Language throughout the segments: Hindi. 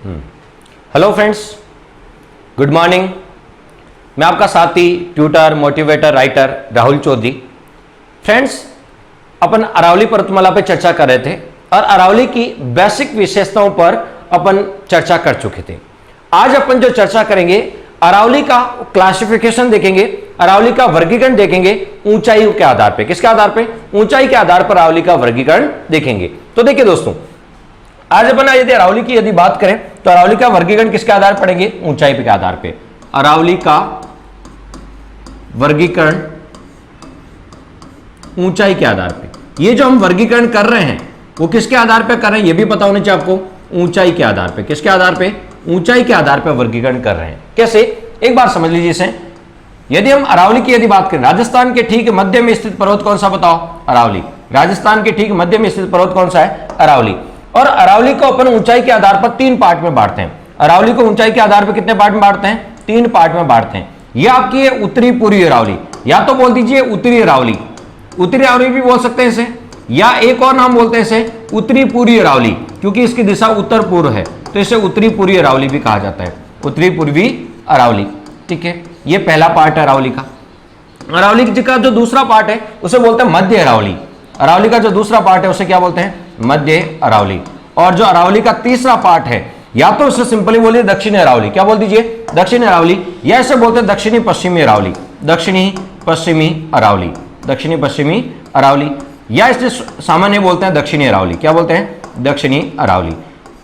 Hello friends, good morning. मैं आपका साथी, tutor, motivator, writer Rahul Chaudhary. Friends, अपन अरावली पर्वतमाला पे चर्चा कर रहे थे और अरावली की बेसिक विशेषताओं पर अपन चर्चा कर चुके थे। आज अपन जो चर्चा करेंगे, अरावली का क्लासिफिकेशन देखेंगे, अरावली का वर्गीकरण देखेंगे ऊंचाई के आधार पे। किसके आधार पे? ऊंचाई के आधार पर अरावली का वर्गीकरण देखेंगे। तो देखिए दोस्तों, आज अपन यदि अरावली की यदि बात करें तो अरावली का वर्गीकरण किसके आधार पर पढ़ेंगे? ऊंचाई के आधार पे। अरावली का वर्गीकरण ऊंचाई के आधार पे। ये जो हम वर्गीकरण कर रहे हैं वो किसके आधार पे कर रहे हैं, ये भी पता होना चाहिए आपको। ऊंचाई के आधार पे। किसके आधार पे? ऊंचाई के आधार पर वर्गीकरण कर रहे हैं। कैसे? एक बार समझ लीजिए इसे। यदि हम अरावली की यदि बात करें, राजस्थान के ठीक मध्य में स्थित पर्वत कौन सा बताओ? अरावली। राजस्थान के ठीक मध्य में स्थित पर्वत कौन सा है? अरावली। और अरावली को अपन ऊंचाई के आधार पर तीन पार्ट में बांटते हैं। अरावली को ऊंचाई के आधार पर कितने पार्ट में बांटते हैं? तीन पार्ट में बांटते हैं। यह आपकी है उत्तरी पूर्वी अरावली, या तो बोल दीजिए उत्तरी अरावली, उत्तरी अरावली भी बोल सकते हैं इसे, या एक और नाम बोलते हैं इसे उत्तरी पूर्वी अरावली, क्योंकि इसकी दिशा उत्तर पूर्व है तो इसे उत्तरी पूर्वी अरावली भी कहा जाता है। उत्तरी पूर्वी अरावली, ठीक है। ये पहला पार्ट है अरावली का। अरावली का जो दूसरा पार्ट है उसे बोलते हैं मध्य अरावली। अरावली का जो दूसरा पार्ट है उसे क्या बोलते हैं? मध्य अरावली। और जो अरावली का तीसरा पार्ट है, या तो उसे सिंपली बोलिए दक्षिणी अरावली। क्या बोल दीजिए? दक्षिणी अरावली, या इसे बोलते हैं दक्षिणी पश्चिमी अरावली। दक्षिणी पश्चिमी अरावली, दक्षिणी पश्चिमी अरावली, या इसे सामान्य बोलते हैं दक्षिणी अरावली। क्या बोलते हैं? दक्षिणी अरावली।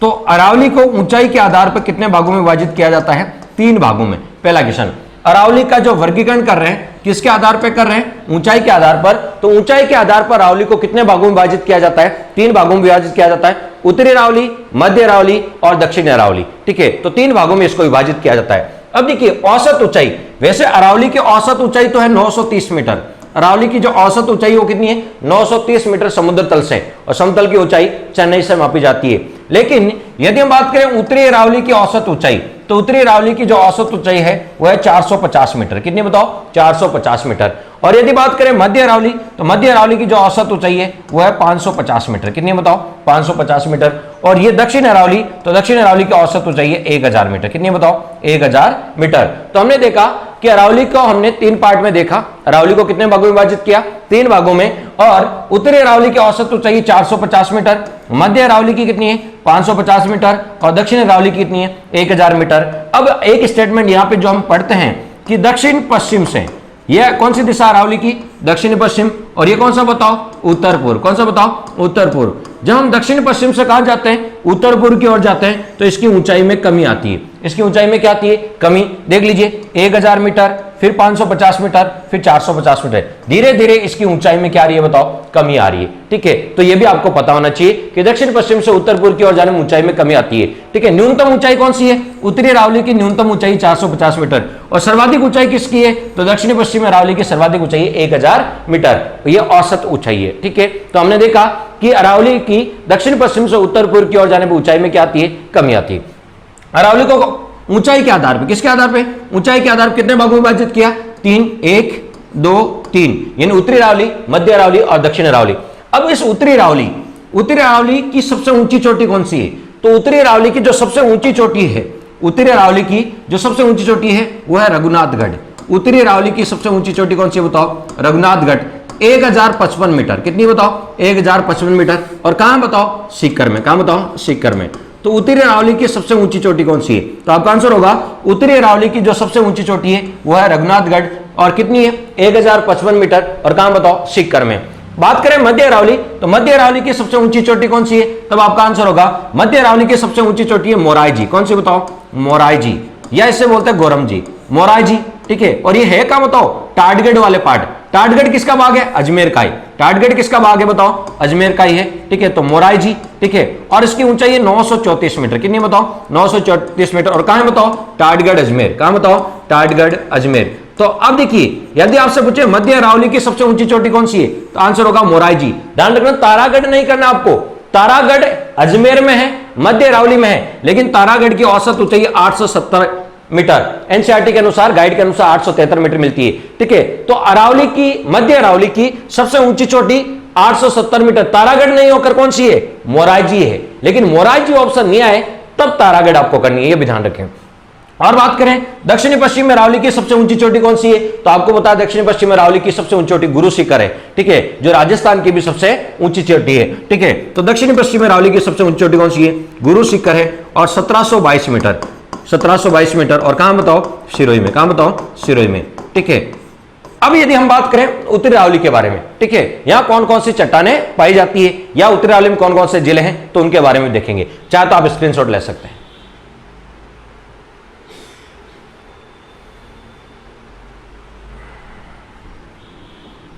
तो अरावली को ऊंचाई के आधार पर कितने भागों में विभाजित किया जाता है? तीन भागों में। पहला क्वेश्चन, अरावली का जो वर्गीकरण कर रहे हैं किसके आधार पर कर रहे हैं? ऊंचाई के आधार पर। तो ऊंचाई के आधार पर अरावली को कितने भागों में विभाजित किया जाता है? तीन भागों में विभाजित किया जाता है। उत्तरी अरावली, मध्य अरावली और दक्षिणी अरावली, ठीक है। तो तीन भागों में इसको विभाजित किया जाता है। अब देखिए औसत ऊंचाई, वैसे अरावली की औसत ऊंचाई तो है 930 मीटर। अरावली की जो औसत ऊंचाई वो कितनी है? 930 मीटर समुद्र तल से, और समतल की ऊंचाई चेन्नई से मापी जाती है। लेकिन यदि हम बात करें उत्तरी अरावली की औसत ऊंचाई, तो उत्तरी अरावली की जो औसत ऊंचाई है वो है 450 मीटर। कितनी बताओ? 450 मीटर। और यदि बात करें मध्य अरावली, तो मध्य अरावली की जो औसत ऊंचाई है वो है 550 मीटर। कितनी बताओ? 550 मीटर। और ये दक्षिण अरावली, तो दक्षिण अरावली की औसत ऊंचाई है 1000 मीटर। कितनी बताओ? 1000 मीटर। तो हमने देखा कि अरावली को हमने तीन पार्ट में देखा। अरावली को कितने भागों में विभाजित किया? तीन भागों में। और उत्तरी अरावली की औसत ऊंचाई 450 मीटर, मध्य अरावली की कितनी है? 550 मीटर, और दक्षिण अरावली की कितनी है? 1000 मीटर। अब एक स्टेटमेंट यहां पे जो हम पढ़ते हैं कि दक्षिण पश्चिम से, यह कौन सी दिशा अरावली की? दक्षिण पश्चिम। और ये कौन सा बताओ? उत्तर पूर्व। कौन सा बताओ? उत्तर पूर्व। जब हम दक्षिण पश्चिम से कहां जाते हैं? उत्तर पूर्व की ओर जाते हैं, तो इसकी ऊंचाई में कमी आती है। इसकी ऊंचाई में क्या आती है? कमी। देख लीजिए, 1000 मीटर, फिर 550 मीटर, फिर 450 मीटर। धीरे धीरे इसकी ऊंचाई में क्या आ रही है बताओ? कमी आ रही है, ठीक है। तो ये भी आपको पता होना चाहिए कि दक्षिण पश्चिम से उत्तर पूर्व की ओर जाने में ऊंचाई में कमी आती है, ठीक है। न्यूनतम ऊंचाई कौन सी है? उत्तरी अरावली की न्यूनतम ऊंचाई 450 मीटर, और सर्वाधिक ऊंचाई किसकी है? तो दक्षिण पश्चिम अरावली की सर्वाधिक ऊंचाई 1000 मीटर। ये औसत ऊंचाई है, ठीक है। तो हमने देखा कि अरावली की दक्षिण पश्चिम से उत्तर पूर्व की ओर जाने पर ऊंचाई में क्या आती है? कमी आती है। अरावली को ऊंचाई के आधार पर, किसके आधार पे? ऊंचाई के आधार पर कितने भागों में विभाजित किया? तीन, 1, 2, 3, यानी उत्तरी अरावली, मध्य अरावली और दक्षिण अरावली। अब इस उत्तरी अरावली की सबसे ऊंची चोटी कौन सी है? तो उत्तरी अरावली की जो सबसे ऊंची चोटी है, उत्तरी अरावली की जो सबसे ऊंची चोटी है वो है रघुनाथगढ़। उत्तरी अरावली की सबसे ऊंची चोटी कौन सी है बताओ? रघुनाथगढ़, 1055 मीटर। कितनी बताओ? 1055 मीटर। और कहां बताओ? सीकर में। कहां बताओ? सीकर में। तो उत्तरी अरावली की सबसे ऊंची चोटी कौन सी है? तो आपका आंसर होगा उत्तरी अरावली की जो सबसे ऊंची चोटी है वो है रघुनाथगढ़, और कितनी है? 1055 मीटर। और कहां बताओ? सीकर में। बात करें मध्य अरावली, तो मध्य अरावली की सबसे ऊंची चोटी कौन सी है? तब आपका आंसर होगा मध्य अरावली की सबसे ऊंची चोटी है मोराई जी। कौन सी बताओ? मोराई जी, या इसे बोलते हैं गोरम जी, मोराई जी, ठीक है। और ये है क्या बताओ? टाटगढ़ वाले पार्ट। टाटगढ़ किसका भाग है? अजमेर का ही। टाटगढ़ किसका भाग है बताओ? अजमेर का ही है, ठीक है। तो मोराई जी, ठीक है। और इसकी ऊंचाई है 934 मीटर। कितनी बताओ? 934 मीटर। और कहां बताओ? टाटगढ़ अजमेर। कहां बताओ? टाटगढ़ अजमेर। तो अब देखिए, यदि आपसे पूछे मध्य अरावली की सबसे ऊंची चोटी कौन सी है, तो आंसर होगा मोराई जी। ध्यान रखना, तारागढ़ नहीं करना आपको। तारागढ़ अजमेर में है, मध्य अरावली में है, लेकिन तारागढ़ की औसत ऊंचाई 870 मीटर। एनसीईआरटी के अनुसार, गाइड के अनुसार 873 मीटर मिलती है, ठीक है। तो अरावली की, मध्य अरावली की सबसे ऊंची चोटी 870 मीटर। तारागढ़ नहीं होकर कौन सी है? मोराई जी है। लेकिन मोराई जी ऑप्शन नहीं आए तब तारागढ़ आपको करनी है, ये भी ध्यान रखें। और बात करें दक्षिणी पश्चिम में अरावली की सबसे ऊंची चोटी कौन सी है, तो आपको बता दक्षिणी पश्चिम में अरावली की सबसे ऊंची चोटी गुरु शिखर है, ठीक है, जो राजस्थान की भी सबसे ऊंची चोटी है, ठीक है। तो दक्षिणी पश्चिम में अरावली की सबसे ऊंची चोटी कौन सी है, गुरु शिखर है, और 1722 मीटर, 1722 मीटर। और कहां बताओ, सिरोही में, कहां बताओ, सिरोही में, ठीक है। अब यदि हम बात करें उत्तरी अरावली के बारे में, ठीक है, यहां कौन कौन सी चट्टानें पाई जाती है या उत्तरी अरावली में कौन कौन से जिले हैं, तो उनके बारे में देखेंगे। चाहे तो आप स्क्रीनशॉट ले सकते हैं।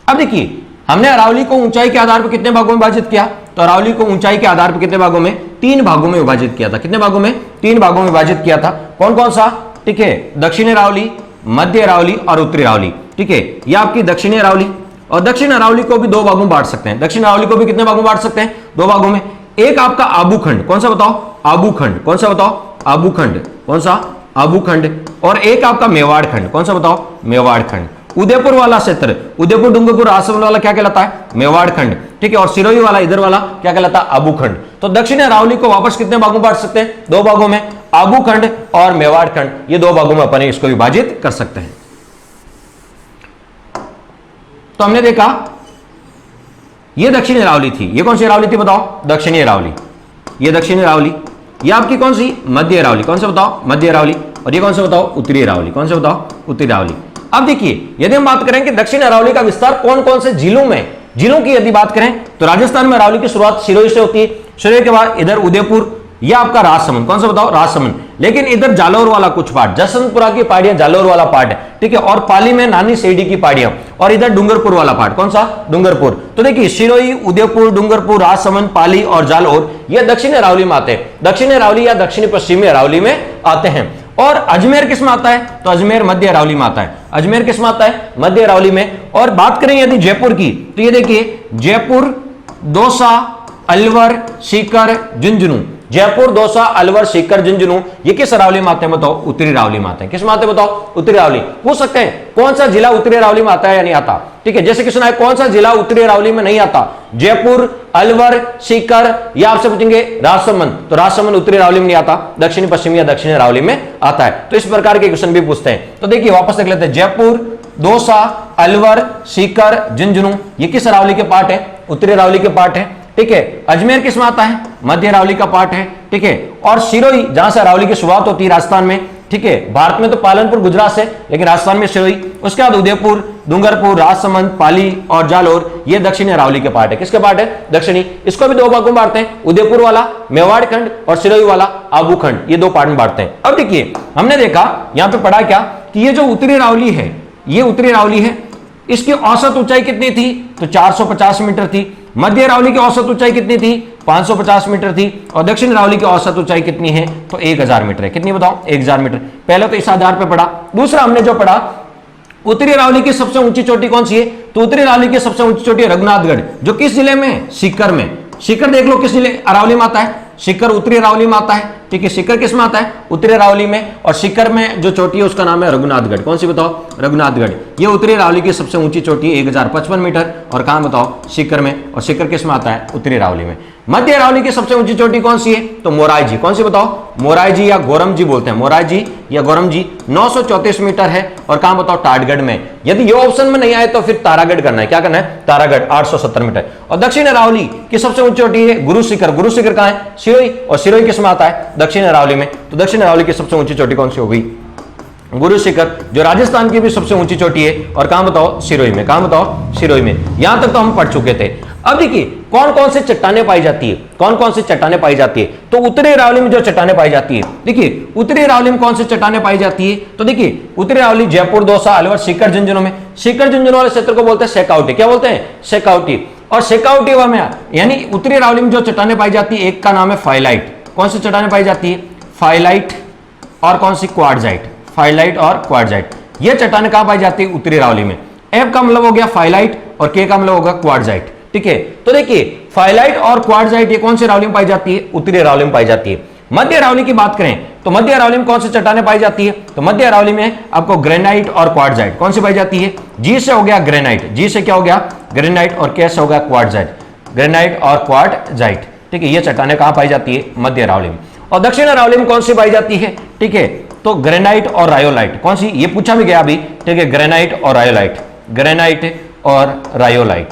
अब देखिए, हमने अरावली को ऊंचाई के आधार पर कितने भागों में विभाजित किया, तो अरावली को ऊंचाई के आधार पर कितने भागों में, 3 भागों में विभाजित किया था। कितने भागों में, 3 भागों में विभाजित किया था। कौन कौन सा, ठीक है, दक्षिणी अरावली, मध्य अरावली और उत्तरी अरावली, ठीक है। यह आपकी दक्षिणी अरावली, और दक्षिण अरावली को भी 2 भागों में बांट सकते हैं। दक्षिण अरावली को भी कितने भागों में बांट सकते हैं, 2 भागों में। एक आपका आबूखंड, कौन सा बताओ, आबूखंड, कौन सा बताओ, आबूखंड, कौन सा, आबूखंड। और एक आपका मेवाड़ खंड, कौन सा बताओ, मेवाड़ खंड। उदयपुर वाला क्षेत्र, उदयपुर डूंगरपुर राजसमंद वाला क्या कहलाता है, मेवाड़ खंड, ठीक है। और सिरोही वाला इधर वाला क्या कहलाता है, आबूखंड। तो दक्षिण अरावली को वापस कितने भागों में बांट सकते हैं, 2 भागों में, आबूखंड और मेवाड़ खंड, ये 2 भागों में अपन इसको विभाजित कर सकते हैं। तो हमने देखा ये दक्षिणी अरावली थी, ये कौन सी अरावली थी बताओ, दक्षिणी अरावली। ये दक्षिणी अरावली, ये आपकी कौन सी, मध्य अरावली, कौन सा बताओ, मध्य अरावली। और ये कौन सा बताओ, उत्तरी अरावली, कौन सा बताओ, उत्तरी अरावली। अब देखिए, यदि हम बात करें कि दक्षिण अरावली का विस्तार कौन कौन से जिलों में, जिलों की यदि बात करें तो राजस्थान में अरावली की शुरुआत सिरोही से होती है। सिरोही के बाद इधर उदयपुर, यह आपका राजसमंद, कौन सा बताओ, राजसमंद। लेकिन इधर जालौर वाला कुछ पार्ट, जसवंतपुरा की पहाड़ियां जालौर वाला पार्ट है, ठीक है। और पाली में नानी सेडी की पहाड़ियां, और इधर डूंगरपुर वाला पार्ट, कौन सा, डूंगरपुर। तो देखिए, सिरोही, उदयपुर, डूंगरपुर, राजसमंद, पाली और जालौर, ये दक्षिण अरावली में आते हैं। दक्षिण अरावली या दक्षिणी पश्चिमी अरावली में आते हैं। और अजमेर किस में आता है, तो अजमेर मध्य अरावली में आता है। अजमेर किस में आता है, मध्य अरावली में। और बात करें यदि जयपुर की, तो ये देखिए, जयपुर, दौसा, अलवर, सीकर, झुंझुनू। जयपुर, दौसा, अलवर, सीकर, झुंझुनू, ये किस अरावली में आते हैं बताओ, उत्तरी अरावली में आते हैं। किस में आते हैं बताओ, उत्तरी अरावली। पूछ सकते हैं कौन सा जिला उत्तरी अरावली में आता है या नहीं आता, ठीक है। जैसे क्वेश्चन आए कौन सा जिला उत्तरी अरावली में नहीं आता, जयपुर, अलवर, सीकर, या आपसे पूछेंगे राजसमंद, तो राजसमंद उत्तरी अरावली में नहीं आता, दक्षिणी पश्चिमी या दक्षिणी अरावली में आता है। तो इस प्रकार के क्वेश्चन भी पूछते हैं। तो देखिए वापस देख लेते हैं, जयपुर, दौसा, अलवर, सीकर, झुंझुनू, ये किस अरावली के पार्ट है, उत्तरी अरावली के पार्ट है, ठीक है। अजमेर किस में आता है, मध्य अरावली का पार्ट है, ठीक है। और सिरोही, जहां से अरावली की शुरुआत होती है राजस्थान में, ठीक है। भारत में तो पालनपुर गुजरात से, लेकिन राजस्थान में सिरोही। उसके बाद उदयपुर, डूंगरपुर, राजसमंद, पाली और जालौर, ये दक्षिणी अरावली के पार्ट है। किसके पार्ट है, दक्षिणी। इसको भी 2 भागों में बांटते हैं, उदयपुर वाला मेवाड़ खंड और सिरोही वाला आबूखंड, ये 2 पार्ट में बांटते हैं। अब देखिए, हमने देखा यहां पे पढ़ा क्या कि ये जो उत्तरी अरावली है, ये उत्तरी अरावली है, इसकी औसत ऊंचाई कितनी थी, तो 450 मीटर थी। मध्य अरावली की औसत ऊंचाई कितनी थी, 550 मीटर थी। और दक्षिण अरावली की औसत ऊंचाई कितनी है, तो 1000 मीटर है। कितनी बताओ, 1000 मीटर। पहले तो इस आधार पर पढ़ा। दूसरा हमने जो पढ़ा, उत्तरी अरावली की सबसे ऊंची चोटी कौन सी है, तो उत्तरी अरावली की सबसे ऊंची चोटी रघुनाथगढ़, जो किस जिले में, सीकर में। सीकर देख लो किस जिले अरावली में आता है, सीकर उत्तरी अरावली में आता है, ठीक है। सीकर किस में आता है, उत्तरी अरावली में। और सीकर में जो चोटी है उसका नाम है रघुनाथगढ़। कौन सी बताओ, रघुनाथगढ़। ये उत्तरी अरावली की सबसे ऊंची चोटी है, 1055 मीटर। और कहां बताओ, सीकर में। और सीकर किस में आता है, उत्तरी अरावली में। मध्य अरावली की सबसे ऊंची चोटी कौन सी है, तो मोराई जी। कौन सी बताओ, मोराई जी या गोरम जी बोलते हैं, मोराई जी या गोरम जी, 934 मीटर है। और कहां बताओ, टाटगढ़ में। यदि ये ऑप्शन में नहीं आए तो फिर तारागढ़ करना है। क्या करना है, तारागढ़, 870 मीटर। और दक्षिण अरावली की सबसे ऊंची चोटी है गुरु शिखर। गुरु शिखर कहां है, सिरोही। और सिरोही किस में आता है, दक्षिण अरावली में। तो दक्षिण अरावली की सबसे ऊंची चोटी कौन सी होगी, गुरु शिखर, जो राजस्थान की भी सबसे ऊंची चोटी है। और कहां बताओ, सिरोही में। कहां बताओ, सिरोही में। यहां तक तो हम पढ़ चुके थे। अब देखिए कौन कौन से चट्टानें पाई जाती है, कौन कौन से चट्टानें पाई जाती है। तो उत्तरी अरावली में जो चट्टानें पाई जाती है, देखिए उत्तरी अरावली में कौन से चट्टानें पाई जाती है, तो देखिए उत्तरी अरावली, जयपुर, दौसा, अलवर, सीकर, झुंझुनू में। सीकर झुंझुनू वाले क्षेत्र को बोलते हैं सेकाउटी। क्या बोलते हैं, सेकाउटी। और सेकाउटी में यानी उत्तरी अरावली में जो चट्टानें पाई जाती है, एक का नाम है फाइलाइट। कौन सी चट्टानें पाई जाती है, फाइलाइट। और कौन सी, क्वार्टजाइट। फाइलाइट और क्वार्टजाइट, ये चट्टानें कहां पाई जाती है, उत्तरी अरावली में। एफ का मतलब हो गया फाइलाइट और के का मतलब होगा क्वार्टजाइट, ठीक है। तो देखिए फाइलाइट और क्वार्टजाइट ये कौन सी अरावली में पाई जाती है, उत्तरी अरावली में पाई जाती है। मध्य अरावली की बात करें तो मध्य अरावली में कौन सी चट्टानें पाई जाती है, तो मध्य अरावली में आपको ग्रेनाइट और क्वार्टजाइट। कौन सी पाई जाती है, जी से हो गया ग्रेनाइट, जी से क्या हो गया, ग्रेनाइट। और के से हो गया क्वार्टजाइट, ग्रेनाइट और क्वार्टजाइट, ठीक है। ये चट्टानें कहां पाई जाती है, मध्य अरावली में। और दक्षिण अरावली में कौन सी पाई जाती है? ठीक है, तो ग्रेनाइट और रायोलाइट। कौन सी? ये पूछा भी गया अभी। ठीक है, ग्रेनाइट और रायोलाइट, ग्रेनाइट और रायोलाइट,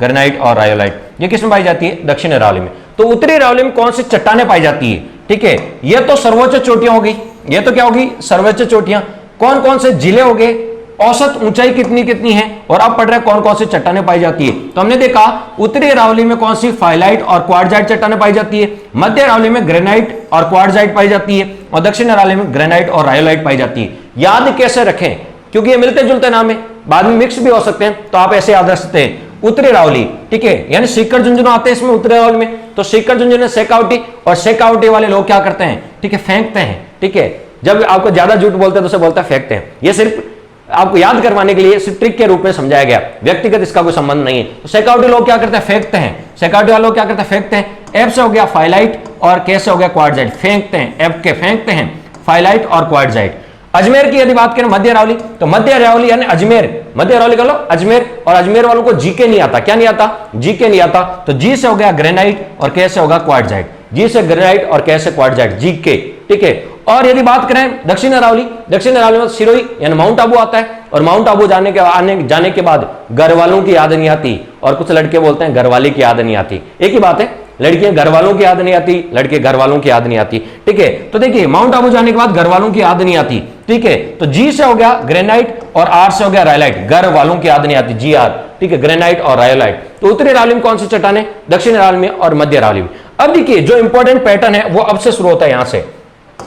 ग्रेनाइट और रायोलाइट ये किस में पाई जाती है? दक्षिण अरावली में। तो उत्तरी अरावली में कौन सी चट्टानें पाई जाती है? ठीक है, ये तो सर्वोच्च चोटियां होगी, ये तो क्या होगी? सर्वोच्च चोटियां। कौन कौन से जिले हो गए, औसत ऊंचाई कितनी कितनी है, और अब पढ़ रहे कौन कौन सी चट्टानें पाई जाती है। तो हमने देखा उत्तरी अरावली में कौन सी फाइलाइट और क्वार्टजाइट चट्टानें पाई जाती है, मध्य अरावली में ग्रेनाइट और क्वार्टजाइट पाई जाती है, और दक्षिण अरावली में ग्रेनाइट और रायोलाइट पाई जाती है। याद कैसे रखें? क्योंकि ये मिलते जुलते नाम है, बाद में मिक्स भी हो सकते हैं, तो आप ऐसे याद रख सकते हैं। उत्तरी अरावली, ठीक है, यानी सीकर झुंझुनू आते हैं इसमें उत्तरी अरावली में, तो सीकर झुंझुनू शेखावटी, और शेखावटी वाले लोग क्या करते हैं? ठीक है, फेंकते हैं। ठीक है, जब आपको ज्यादा झूठ बोलते हैं तो उसे बोलते हैं फेंकते हैं। ये सिर्फ आपको याद करवाने के लिए सिर्फ ट्रिक के रूप में समझाया गया, व्यक्तिगत इसका कोई संबंध नहीं है। तो शेखावटी लोग क्या करते हैं? फेंकते हैं। शेखावटी वाले लोग क्या करते हैं? फेंकते हैं। एफ से हो गया फाइलाइट और के से हो गया क्वार्टजाइट, फेंकते हैं, एफ के फेंकते हैं, फाइलाइट और क्वार्टजाइट। अजमेर की यदि बात करें मध्य अरावली, तो मध्य अरावली यानी अजमेर, मध्य अरावली का लो अजमेर, और अजमेर वालों को जीके नहीं आता। क्या नहीं आता? जीके नहीं आता। तो जी से हो गया ग्रेनाइट और के से होगा क्वार्टजाइट, जी से ग्रेनाइट और के से क्वार्टजाइट, जीके। ठीक है, और यदि बात करें दक्षिण अरावली, दक्षिण अरावली में सिरोही यानी माउंट आबू आता है, और माउंट आबू जाने के बाद घर वालों की याद नहीं आती, और कुछ लड़के बोलते हैं घर वाली की याद नहीं आती। एक ही बात है, लड़कियां घर वालों की याद नहीं आती, लड़के घर वालों की याद नहीं आती। ठीक है, तो देखिए माउंट आबू जाने के बाद घर वालों की याद नहीं आती। ठीक है, तो जी से हो गया ग्रेनाइट और आर से हो गया रायोलाइट, घर वालों की याद नहीं आती, जी आर। ठीक है, ग्रेनाइट और रायोलाइट। तो उत्तरी अरावली में कौन सी चट्टानें? दक्षिण अरावली में और मध्य अरावली में। अब देखिए जो इंपॉर्टेंट पैटर्न है वो अब से शुरू होता है, यहां से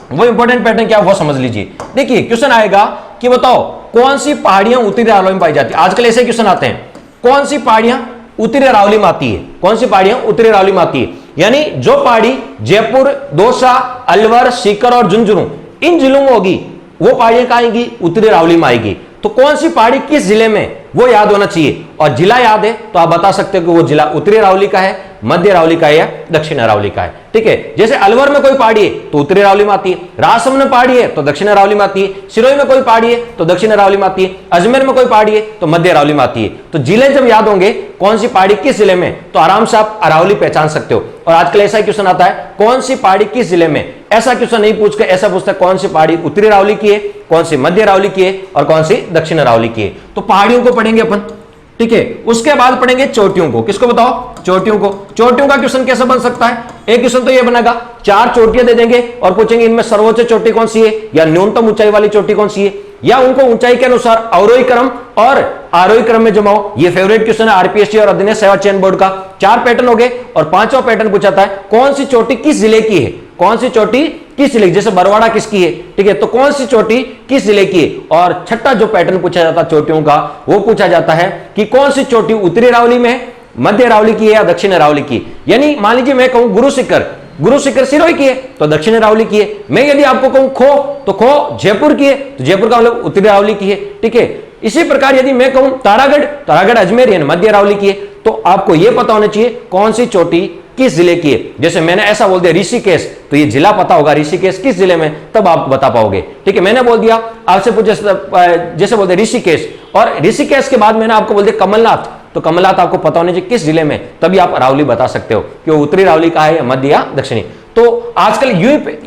वो इंपॉर्टेंट पैटर्न क्या वो समझ लीजिए। देखिए क्वेश्चन आएगा कि बताओ कौन सी पहाड़ियां उत्तरी अरावली में पाई जाती है। आजकल ऐसे क्वेश्चन आते हैं, कौन सी पहाड़ियां उत्तरी अरावली में आती है, कौन सी पहाड़ियां उत्तरी अरावली में आती है। यानी जो पहाड़ी जयपुर, दौसा, अलवर, सीकर और झुंझुनू इन जिलों में होगी, वो पहाड़ियां कहां आएगी? उत्तरी अरावली में आएगी। तो कौन सी पहाड़ी किस जिले में, वो याद होना चाहिए, और जिला याद है तो आप बता सकते हो कि वो जिला उत्तरी अरावली का है, मध्य अरावली का है या दक्षिण अरावली का है। ठीक है, जैसे अलवर में कोई पहाड़ी है तो उत्तरी अरावली में आती है, राजसमंद में पहाड़ी है तो दक्षिण अरावली में आती है, सिरोही में कोई पहाड़ी है तो दक्षिण अरावली में आती है, अजमेर में कोई पहाड़ी है तो मध्य अरावली में आती है। तो जिले जब याद होंगे कौन सी पहाड़ी किस जिले में, तो आराम से आप अरावली पहचान सकते हो। और आजकल ऐसा क्वेश्चन आता है कौन सी पहाड़ी किस जिले में, ऐसा क्वेश्चन नहीं पूछ के ऐसा पूछता है कौन सी पहाड़ी उत्तरी अरावली की है, कौन सी मध्य अरावली की है और कौन सी दक्षिण अरावली की है। तो पहाड़ियों को पढ़ेंगे अपन। ठीक है, उसके बाद पढ़ेंगे चोटियों को। किसको बताओ? चोटियों को। चोटियों का क्वेश्चन कैसे बन सकता है? एक क्वेश्चन तो ये बनेगा, 4 चोटियां दे देंगे और पूछेंगे इनमें सर्वोच्च चोटी कौन सी है, या न्यूनतम ऊंचाई वाली चोटी कौन सी है, या उनको ऊंचाई के अनुसार अवरोही क्रम और आरोही क्रम में जमाओ। ये फेवरेट क्वेश्चन है आरपीएससी और अधीनस्थ सेवा चयन बोर्ड का। 4 पैटर्न हो गए, और 5वां पैटर्न पूछा है कौन सी चोटी किस जिले की है, कौन सी चोटी किस जिले की, जैसे बरवाड़ा किसकी है। ठीक है, तो कौन सी चोटी किस जिले की है। और छठा जो पैटर्न पूछा जाता है चोटियों का, वो पूछा जाता है कि कौन सी चोटी उत्तरी अरावली में है, मध्य अरावली की है या दक्षिण अरावली की। यानी मान लीजिए मैं कहूं गुरु शिखर, गुरु शिखर सिरोही की है तो दक्षिण अरावली की है। मैं यदि आपको कहूं खो, तो खो जयपुर की है तो जयपुर का मतलब उत्तरी अरावली की है। ठीक है, इसी प्रकार यदि मैं कहूं तारागढ़, तारागढ़ अजमेर यानी मध्य अरावली की है, तो आपको यह पता होना चाहिए कौन सी चोटी किस जिले की है। जैसे मैंने ऐसा बोल दिया ऋषिकेश, तो ये जिला पता होगा ऋषिकेश किस जिले में, तब आप बता पाओगे। ठीक है, मैंने बोल दिया आपसे पूछे जैसे बोल दिया ऋषिकेश, और ऋषिकेश के बाद मैंने आपको बोल दिया कमलनाथ, तो कमलनाथ आपको पता होना चाहिए किस जिले में, तभी आप अरावली बता सकते हो कि वो उत्तरी अरावली का है या मध्य या दक्षिणी। तो आजकल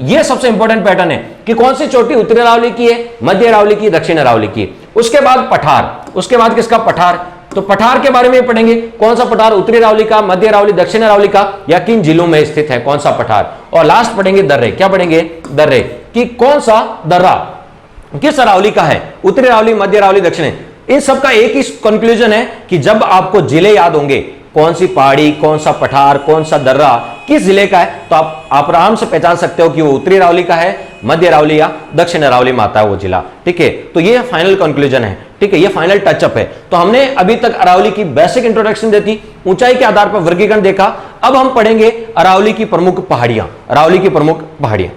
ये सबसे इंपॉर्टेंट पैटर्न है कि कौन सी चोटी उत्तरी अरावली की है, मध्य अरावली की, दक्षिण अरावली की। उसके बाद पठार, उसके बाद किसका? पठार। तो पठार के बारे में पढ़ेंगे, कौन सा पठार उत्तरी अरावली का, मध्य अरावली, दक्षिण अरावली का, या किन जिलों में स्थित है कौन सा पठार। और लास्ट पढ़ेंगे दर्रे। क्या पढ़ेंगे? दर्रे, कि कौन सा दर्रा किस अरावली का है, उत्तरी अरावली, मध्य अरावली, दक्षिण। इन सब का एक ही कंक्लूजन है कि जब आपको जिले याद होंगे, कौन सी पहाड़ी, कौन सा पठार, कौन सा दर्रा किस जिले का है, तो आप आराम से पहचान सकते हो कि वो उत्तरी अरावली का है, मध्य अरावली या दक्षिण अरावली में आता है वो जिला। ठीक है, तो ये फाइनल कंक्लूजन है। ठीक है, ये फाइनल टचअप है। तो हमने अभी तक अरावली की बेसिक इंट्रोडक्शन देती, ऊंचाई के आधार पर वर्गीकरण देखा। अब हम पढ़ेंगे अरावली की प्रमुख पहाड़ियां, अरावली की प्रमुख पहाड़ियां।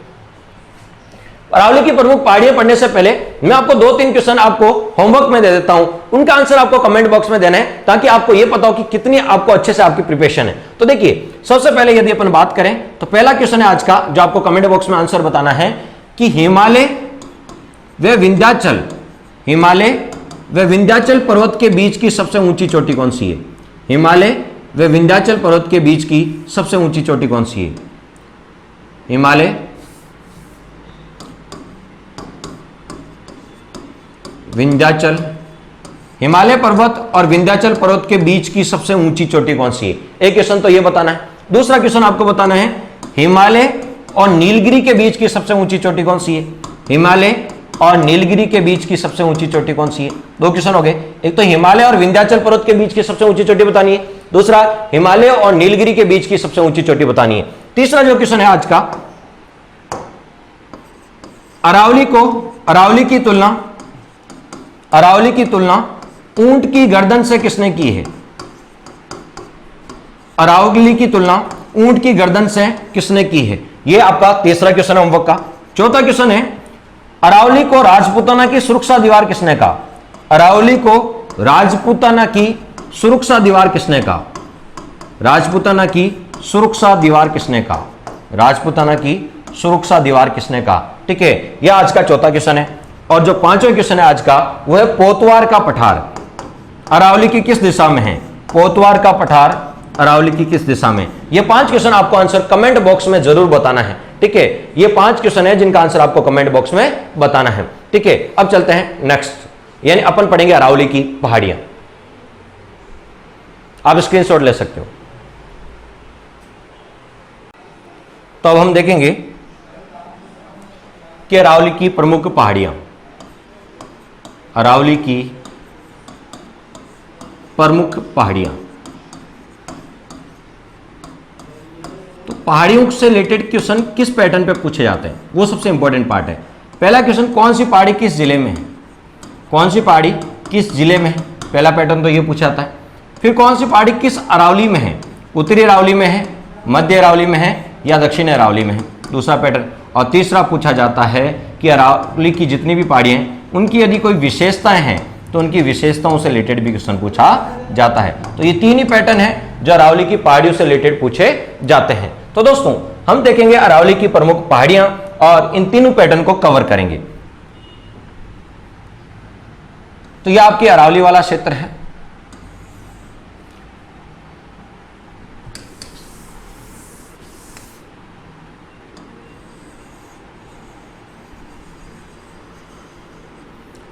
अरावली की प्रमुख पहाड़ियां पढ़ने से पहले मैं आपको 2-3 क्वेश्चन आपको होमवर्क में दे देता हूं, उनका आंसर आपको कमेंट बॉक्स में देना है, ताकि आपको यह पता हो कि कितनी आपको अच्छे से आपकी प्रिपरेशन है। तो देखिए सबसे पहले यदि अपन बात करें तो पहला क्वेश्चन है आज का, जो आपको कमेंट बॉक्स में आंसर बताना है कि हिमालय व विंध्याचल, हिमालय व विंध्याचल पर्वत के बीच की सबसे ऊंची चोटी कौन सी है। हिमालय व विंध्याचल पर्वत के बीच की सबसे ऊंची चोटी कौन सी है। हिमालय विंध्याचल, हिमालय पर्वत और विंध्याचल पर्वत के बीच की सबसे ऊंची चोटी कौन सी है? एक क्वेश्चन तो ये बताना है। दूसरा क्वेश्चन आपको बताना है हिमालय और नीलगिरी के बीच की सबसे ऊंची चोटी कौन सी है? हिमालय और नीलगिरी के बीच की सबसे ऊंची चोटी कौन सी है? दो क्वेश्चन हो गए। एक तो हिमालय और विंध्याचल पर्वत के बीच की सबसे ऊंची चोटी बतानी है, दूसरा हिमालय और नीलगिरी के बीच की सबसे ऊंची चोटी बतानी है। तीसरा जो क्वेश्चन है आज का, अरावली की तुलना ऊंट की गर्दन से किसने की है? अरावली की तुलना ऊंट की गर्दन से किसने की है? यह आपका तीसरा क्वेश्चन है होमवर्क का। चौथा क्वेश्चन है अरावली को राजपूताना की सुरक्षा दीवार किसने कहा? अरावली को राजपूताना की सुरक्षा दीवार किसने कहा? राजपूताना की सुरक्षा दीवार किसने कहा? राजपूताना की सुरक्षा दीवार किसने कहा? ठीक है, यह आज का चौथा क्वेश्चन है। और जो पांचवा क्वेश्चन है आज का, वह है पोतवार का पठार अरावली की किस दिशा में है? पोतवार का पठार अरावली की किस दिशा में? ये 5 क्वेश्चन आपको आंसर कमेंट बॉक्स में जरूर बताना है। ठीक है, ये 5 क्वेश्चन है जिनका आंसर आपको कमेंट बॉक्स में बताना है। ठीक है, अब चलते हैं नेक्स्ट, यानी अपन पढ़ेंगे अरावली की पहाड़ियां। आप स्क्रीनशॉट ले सकते हो। तो अब हम देखेंगे कि अरावली की प्रमुख पहाड़ियां, अरावली की प्रमुख पहाड़ियां। तो पहाड़ियों से रिलेटेड क्वेश्चन किस पैटर्न पे पूछे जाते हैं, वो सबसे इंपॉर्टेंट पार्ट है। पहला क्वेश्चन, कौन सी पहाड़ी किस जिले में है? कौन सी पहाड़ी किस जिले में है? पहला पैटर्न तो ये पूछा जाता है। फिर कौन सी पहाड़ी किस अरावली में है? उत्तरी अरावली में है, मध्य अरावली में है या दक्षिण अरावली में है? दूसरा पैटर्न। और तीसरा पूछा जाता है कि अरावली की जितनी भी पहाड़ियां हैं उनकी यदि कोई विशेषताएं हैं तो उनकी विशेषताओं से रिलेटेड भी क्वेश्चन पूछा जाता है। तो ये 3 ही पैटर्न है जो अरावली की पहाड़ियों से रिलेटेड पूछे जाते हैं। तो दोस्तों हम देखेंगे अरावली की प्रमुख पहाड़ियां और इन तीनों पैटर्न को कवर करेंगे। तो यह आपकी अरावली वाला क्षेत्र है।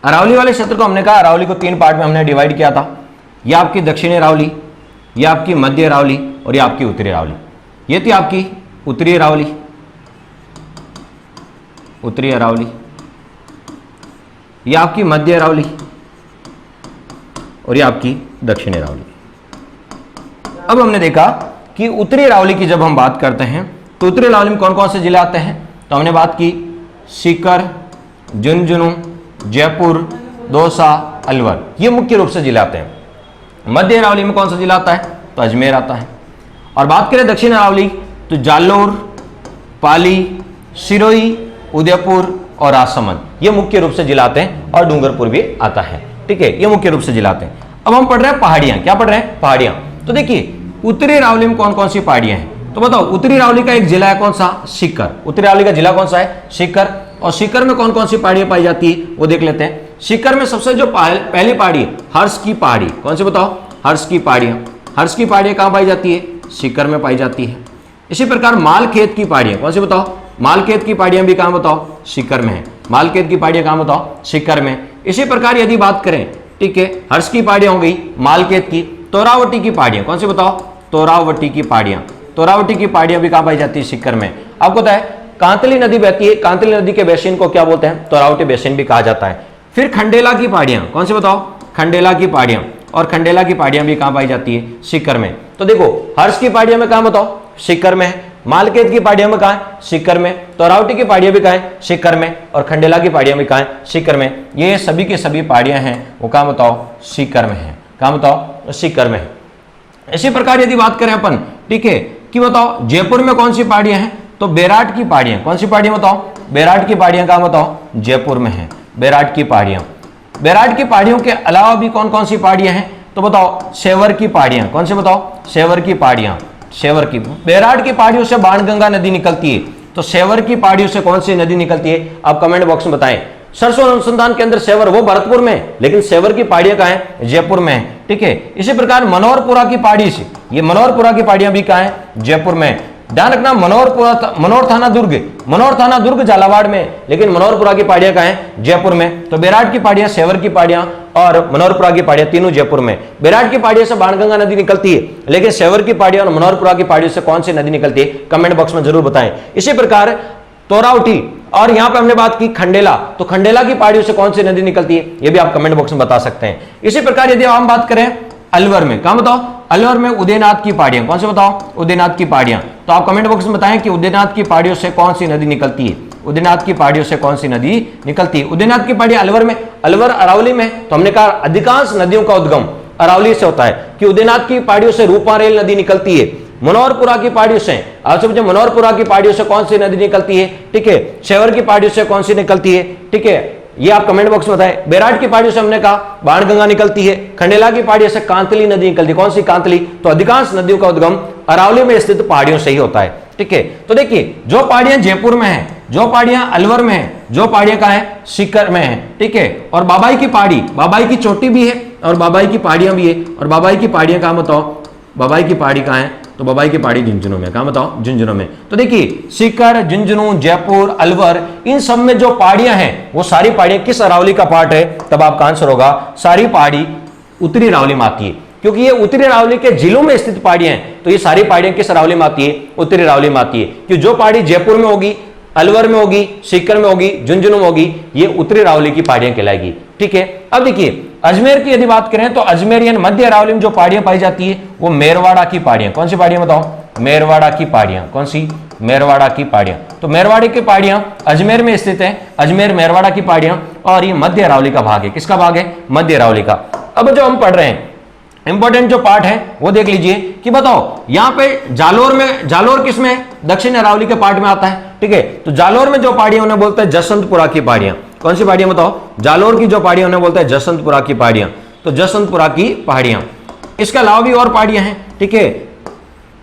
अरावली वाले क्षेत्र को हमने कहा, अरावली को 3 पार्ट में हमने डिवाइड किया था। यह आपकी दक्षिणी अरावली, यह आपकी मध्य अरावली और यह आपकी उत्तरी अरावली। ये थी आपकी उत्तरी अरावली, उत्तरी अरावली, यह आपकी मध्य अरावली और यह आपकी दक्षिणी अरावली। अब हमने देखा कि उत्तरी अरावली की जब हम बात करते हैं तो उत्तरी अरावली में कौन कौन से जिले आते हैं? तो हमने बात की सीकर, झुंझुनू, जयपुर, दौसा, अलवर, ये मुख्य रूप से जिले आते हैं। मध्य अरावली में कौन सा जिला आता है? तो अजमेर आता है। और बात करें दक्षिण अरावली तो जालोर, पाली, सिरोही, उदयपुर और राजसमंद, ये मुख्य रूप से जिला आते हैं। और डूंगरपुर भी आता है। ठीक है, ये मुख्य रूप से जिला आते हैं। अब हम पढ़ रहे हैं पहाड़ियां। क्या पढ़ रहे हैं? पहाड़ियां। तो देखिए उत्तरी अरावली में कौन कौन सी पहाड़ियां हैं? तो बताओ, उत्तरी अरावली का एक जिला है कौन सा? सीकर। उत्तरी अरावली का जिला कौन सा है? सीकर। और सीकर में कौन कौन सी पहाड़ियां पाई जाती है वो देख लेते हैं। सीकर में सबसे जो पहली पहाड़ी हर्ष की पहाड़ी, कौन सी बताओ? हर्ष की पहाड़ियां। हर्ष की पहाड़ियां कहां पाई जाती है? सीकर में पाई जाती है। इसी प्रकार मालखेत की पहाड़ियां, कौन सी बताओ? मालखेत की पहाड़ियां भी कहां बताओ? सीकर में है। मालखेत की पहाड़ियां कहां बताओ? सीकर में। इसी प्रकार यदि बात करें, ठीक है, हर्ष की पहाड़ियां हो गई, मालखेत की, तोरावटी की पहाड़ियां, कौन सी बताओ? तोरावटी की पहाड़ियां। तोरावटी की पहाड़ियां भी कहां पाई जाती है? सीकर में। आपको पता है कांतली नदी बहती है, कांतली नदी के बेसिन को क्या बोलते हैं? तोरावटी बेसिन भी कहा जाता है। फिर खंडेला की पहाड़ियां, कौन सी बताओ? खंडेला की पहाड़ियां। और खंडेला की पहाड़ियां भी कहां पाई जाती है? सीकर में। तो देखो हर्ष की पहाड़ियां में कहां बताओ? सीकर में है। मालखेत की पहाड़ियां में कहां है? सीकर में। तोरावटी की पहाड़ियां भी कहां है? सीकर में। और खंडेला की पहाड़ियां भी कहां है? सीकर में। ये सभी की सभी पहाड़ियां हैं वो कहां बताओ? सीकर में है। कहां बताओ? सीकर में है। इसी प्रकार यदि बात करें अपन, ठीक है, कि बताओ जयपुर में कौन सी पहाड़ियां हैं? तो बेराट की पहाड़ियां। कौन सी पहाड़ियां बताओ? बेराट की पहाड़ियां कहां बताओ? जयपुर में है। बेराट की पहाड़ियां। बेराट की पहाड़ियों के अलावा भी कौन कौन सी पहाड़ियां हैं? तो बताओ सेवर की पहाड़ियां। कौन सी बताओ? सेवर की पहाड़ियां। सेवर की, बेराट की पहाड़ियों से बाणगंगा नदी निकलती है, तो सेवर की पहाड़ियों से कौन सी नदी निकलती है? आप कमेंट बॉक्स में बताएं। सरसों अनुसंधान केंद्र सेवर वो भरतपुर में, लेकिन सेवर की पहाड़ियां कहां है? जयपुर में है। ठीक है, इसी प्रकार मनोहरपुरा की पहाड़ी से, ये मनोहरपुरा की पहाड़ियां भी कहां है? जयपुर में। ध्यान रखना मनोर थाना दुर्ग झालावाड़ में, लेकिन मनोहरपुरा की पहाड़ियां कहां हैं? जयपुर में। तो बेराट की पहाड़ियां, सेवर की पहाड़ियां और मनोहरपुरा की पहाड़ियां तीनों जयपुर में। बेराट की पहाड़ियों से बाणगंगा नदी निकलती है, लेकिन सेवर की पहाड़ियां और मनोहरपुरा की पहाड़ियों से कौन सी नदी निकलती है? कमेंट बॉक्स में जरूर बताएं। इसी प्रकार तोरावटी और यहां पे हमने बात की खंडेला, तो खंडेला की पहाड़ियों से कौन सी नदी निकलती है? ये भी आप कमेंट बॉक्स में बता सकते हैं। इसी प्रकार यदि हम बात करें अलवर में, कहां बताओ? अलवर में उदयनाथ की पहाड़ियां, कौन से बताओ? उदयनाथ की पहाड़ियां। तो आप कमेंट बॉक्स में बताएं कि उदयनाथ की पहाड़ियों से कौन सी नदी निकलती है? उदयनाथ की पहाड़ियों से कौन सी नदी निकलती है? उदयनाथ की पहाड़ी अलवर में, अलवर अरावली में। तो हमने कहा अधिकांश नदियों का उद्गम अरावली से होता है कि उदयनाथ की पहाड़ियों से रूपारेल नदी निकलती है। मनोहरपुरा की पहाड़ियों से, आपसे पूछे मनोहरपुरा की पहाड़ियों से कौन सी नदी निकलती है? ठीक है। सेवर की पहाड़ियों से कौन सी निकलती है? ठीक है, ये आप कमेंट बॉक्स में बताएं। बेराट की पहाड़ियों से हमने कहा बाणगंगा निकलती है। खंडेला की पहाड़ियों से कांतली नदी निकलती है। कौन सी? कांतली। तो अधिकांश नदियों का उद्गम अरावली में स्थित पहाड़ियों से ही होता है। ठीक है, तो देखिए जो पहाड़ियां जयपुर में है, जो पहाड़ियां अलवर में है, जो पहाड़ियां कहां है? सीकर में है। ठीक है, और बाबाई की पहाड़ी, बाबाई की चोटी भी है और बाबाई की पहाड़ियां भी है। और बाबाई की पहाड़ियां कहां बताओ? बाबाई की पहाड़ी कहां है? तो बाबाई की पहाड़ी झुंझुनू में। कहां बताओ? झुंझुनू में। तो देखिए सीकर, झुंझुनू, जयपुर, अलवर, इन सब में जो पहाड़ियां हैं वो सारी पहाड़ियां किस अरावली का पार्ट है? तब आपका आंसर होगा सारी पहाड़ी उत्तरी अरावली में आती है, क्योंकि ये उत्तरी अरावली के जिलों में स्थित पहाड़ियां हैं। तो ये सारी पहाड़ियां किस अरावली में आती है? उत्तरी अरावली में आती है। कि जो पहाड़ी जयपुर में होगी, अलवर में होगी, सीकर में होगी, झुंझुनू में होगी, ये उत्तरी अरावली की पहाड़ियां कहलाएगी। ठीक है, अब देखिए अजमेर की यदि बात करें तो अजमेर यानी मध्य अरावली में जो पहाड़ियां पाई जाती है वो मेरवाड़ा की पहाड़ियां। कौन सी पहाड़ियां बताओ? मेरवाड़ा की पहाड़ियां। कौन सी? मेरवाड़ा की पहाड़ियां। तो मेरवाड़ी की पहाड़ियां अजमेर में स्थित है, अजमेर मेरवाड़ा की पहाड़ियां, और ये मध्य अरावली का भाग है। किसका भाग है? मध्य अरावली का। अब जो हम पढ़ रहे हैं इंपॉर्टेंट जो पार्ट है वो देख लीजिए कि बताओ यहां पे जालोर में, जालोर किस में? दक्षिण अरावली के पार्ट में आता है। ठीक है, तो जालोर में जो पहाड़ियां उन्हें बोलते हैं जसवंतपुरा की पहाड़ियां। कौन सी पहाड़ियां बताओ? जालोर की जो पहाड़ियां उन्हें बोलते हैं जसवंतपुरा की पहाड़ियां। तो जसवंतपुरा की पहाड़ियां, इसके अलावा भी और पहाड़ियां हैं। ठीक है,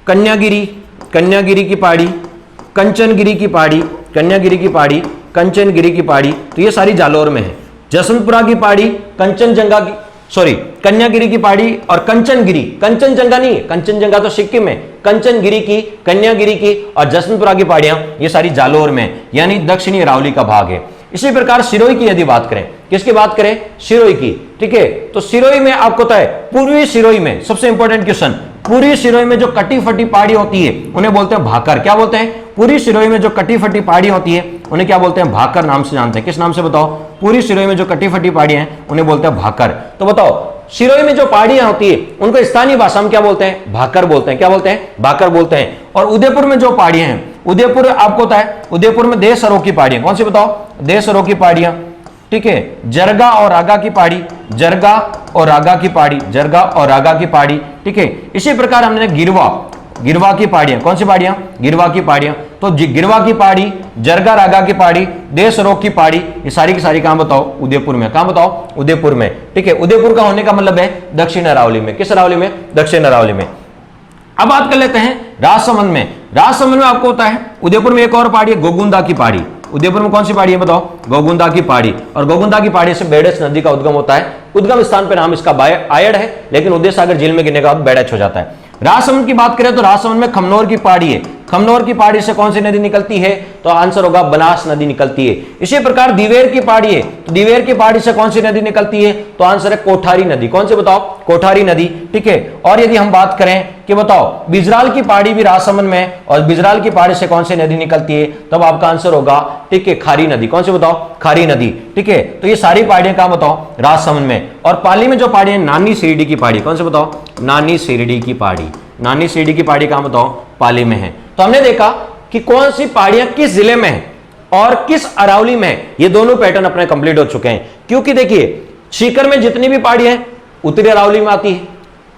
कन्यागिरी, कन्यागिरी की पहाड़ी, कंचनगिरी की पहाड़ी, कन्यागिरी की पहाड़ी, कंचनगिरी की पहाड़ी, तो ये सारी जालोर में है। जसवंतपुरा की पहाड़ी, कंचनजंगा की, सॉरी कन्यागिरी की पहाड़ी और कंचनगिरी, कंचनजंगा नहीं है, कंचनजंगा तो सिक्किम में, कंचनगिरी की, कन्यागिरी की और जसवंतपुरा की पहाड़ियां ये सारी जालोर में, यानी दक्षिणी अरावली का भाग है। इसी प्रकार सिरोही की यदि बात करें, किसकी बात करें? सिरोही की। ठीक है, तो सिरोही में आपको पता है पूर्वी सिरोही में सबसे इंपॉर्टेंट क्वेश्चन, पूरी सिरोही में जो कटी फटी पहाड़ी होती है उन्हें बोलते हैं भाकर। क्या बोलते हैं? पूरी सिरोही में जो कटी फटी पहाड़ी होती है उन्हें क्या बोलते हैं? भाकर नाम से जानते हैं। किस नाम से बताओ? पूरी सिरोही में जो कटी फटी पहाड़ियां हैं उन्हें बोलते हैं भाकर। तो बताओ सिरोही में जो पहाड़ियां होती है उनको स्थानीय भाषा में क्या बोलते हैं? भाकर बोलते हैं। क्या बोलते हैं? भाकर बोलते हैं। और उदयपुर में जो पहाड़ियां हैं, उदयपुर आपको पता है उदयपुर में देशरों की पहाड़ियां, कौन सी बताओ? देशरों की पहाड़ियां। ठीक है, जरगा और रागा की पहाड़ी, जरगा और रागा की पहाड़ी, जरगा और रागा की पहाड़ी। ठीक है, इसी प्रकार हमने गिरवा, गिरवा की पहाड़ियां, कौन सी पहाड़ियां? गिरवा की पहाड़ियां। तो गिरवा की पहाड़ी, जरगा रागा की पहाड़ी, देशरोग की पहाड़ी, ये सारी की सारी कहां बताओ? उदयपुर में। कहां बताओ? उदयपुर में। ठीक है, उदयपुर का होने का मतलब है दक्षिण अरावली में। किस अरावली में? दक्षिण अरावली में। अब बात कर लेते हैं राजसमंद में। राजसमंद में आपको होता है उदयपुर में एक और पहाड़ी है गोगुंदा की पहाड़ी। उदयपुर में कौन सी पहाड़ी है बताओ? गोगुंदा की पहाड़ी। और गोगुंदा की पहाड़ी से बेड़च नदी का उद्गम होता है। उद्गम स्थान पर नाम इसका आयड़ है, लेकिन उदय सागर झील में गिरने का बाद बेड़च हो जाता है। राजसमंद की बात करें तो राजसमंद में खमनोर की पहाड़ी है। खमनोर की पहाड़ी से कौन सी नदी निकलती है? तो आंसर होगा बनास नदी निकलती है। इसी प्रकार दिवेर की पहाड़ी है, तो दिवेर की पहाड़ी से कौन सी नदी निकलती है? तो आंसर है कोठारी नदी। कौन सी बताओ? कोठारी नदी। ठीक है, और यदि हम बात करें कि बताओ बिजराल की पहाड़ी भी राजसमंद में, और बिजराल की पहाड़ी से कौन सी नदी निकलती है? तब आपका आंसर होगा ठीक है खारी नदी। कौन सी बताओ? खारी नदी। ठीक है, तो ये सारी पहाड़ियां कहां बताओ? राजसमंद में। और पाली में जो पहाड़ी है नानी सिरडी की पहाड़ी, कौन से बताओ? नानी सिरडी की पहाड़ी। नानी सिरडी की पहाड़ी कहां बताओ? पाली में है। तो हमने देखा कि कौन सी पहाड़ियां किस जिले में है और किस अरावली में है। ये दोनों पैटर्न अपने कंप्लीट हो चुके हैं, क्योंकि देखिए सीकर में जितनी भी पहाड़ियां हैं उत्तरी अरावली में आती है,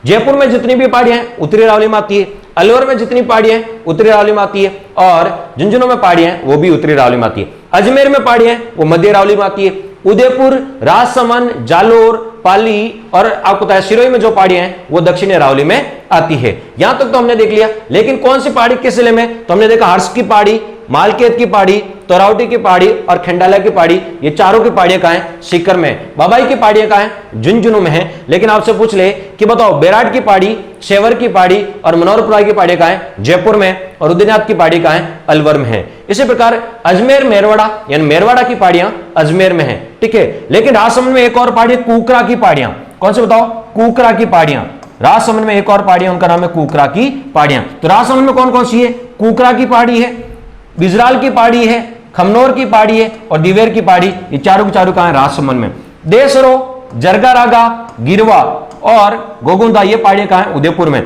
जयपुर में जितनी भी पहाड़ियां हैं उत्तरी अरावली में आती है, अलवर में जितनी पहाड़ियां हैं उत्तरी अरावली में आती है, और झुंझुनू में पहाड़ियां हैं वो भी उत्तरी अरावली में आती है। अजमेर में पहाड़ियां हैं वो मध्य अरावली में आती है। उदयपुर, राजसमंद, जालोर, पाली और आपको पता है सिरोही में जो पहाड़ियां हैं वो दक्षिणी अरावली में आती है। यहां तक तो हमने देख लिया, लेकिन कौन सी पहाड़ी किस जिले में? तो हमने देखा हर्ष की पहाड़ी, मालकेत की पहाड़ी, तो रावटी की पहाड़ी और खंडाला की पहाड़ी, ये चारों की पहाड़ियां कहां है? सीकर में। बाबाई की पहाड़ियां कहां है? झुंझुनू में है। लेकिन आपसे पूछ ले कि बताओ बेराट की पहाड़ी, शेवर की पहाड़ी और मनोहरपुरा की पहाड़ी कहां है? जयपुर में। और रुद्रनाथ की पहाड़ी कहां है? अलवर में है। इसी प्रकार अजमेर मेरवाड़ा यानी मेरवाड़ा की पहाड़ियां अजमेर में है, ठीक है। लेकिन राजसमंद में एक और पहाड़ी कुकरा की पहाड़ियां, कौन से बताओ? कुकरा की पहाड़ियां। राजसमंद में एक और पहाड़ी, उनका नाम है कुकरा की पहाड़ियां। तो राजसमंद में कौन कौन सी है? कुकरा की पहाड़ी है, बिजराल की पहाड़ी है, खमनोर की पहाड़ी है और दिवेर की पहाड़ी। ये चारों के चारों कहां है? राजसमंद में। देसरो, जरगारागा, गिरवा और गोगुंदा, ये पहाड़ियां कहां है? उदयपुर में।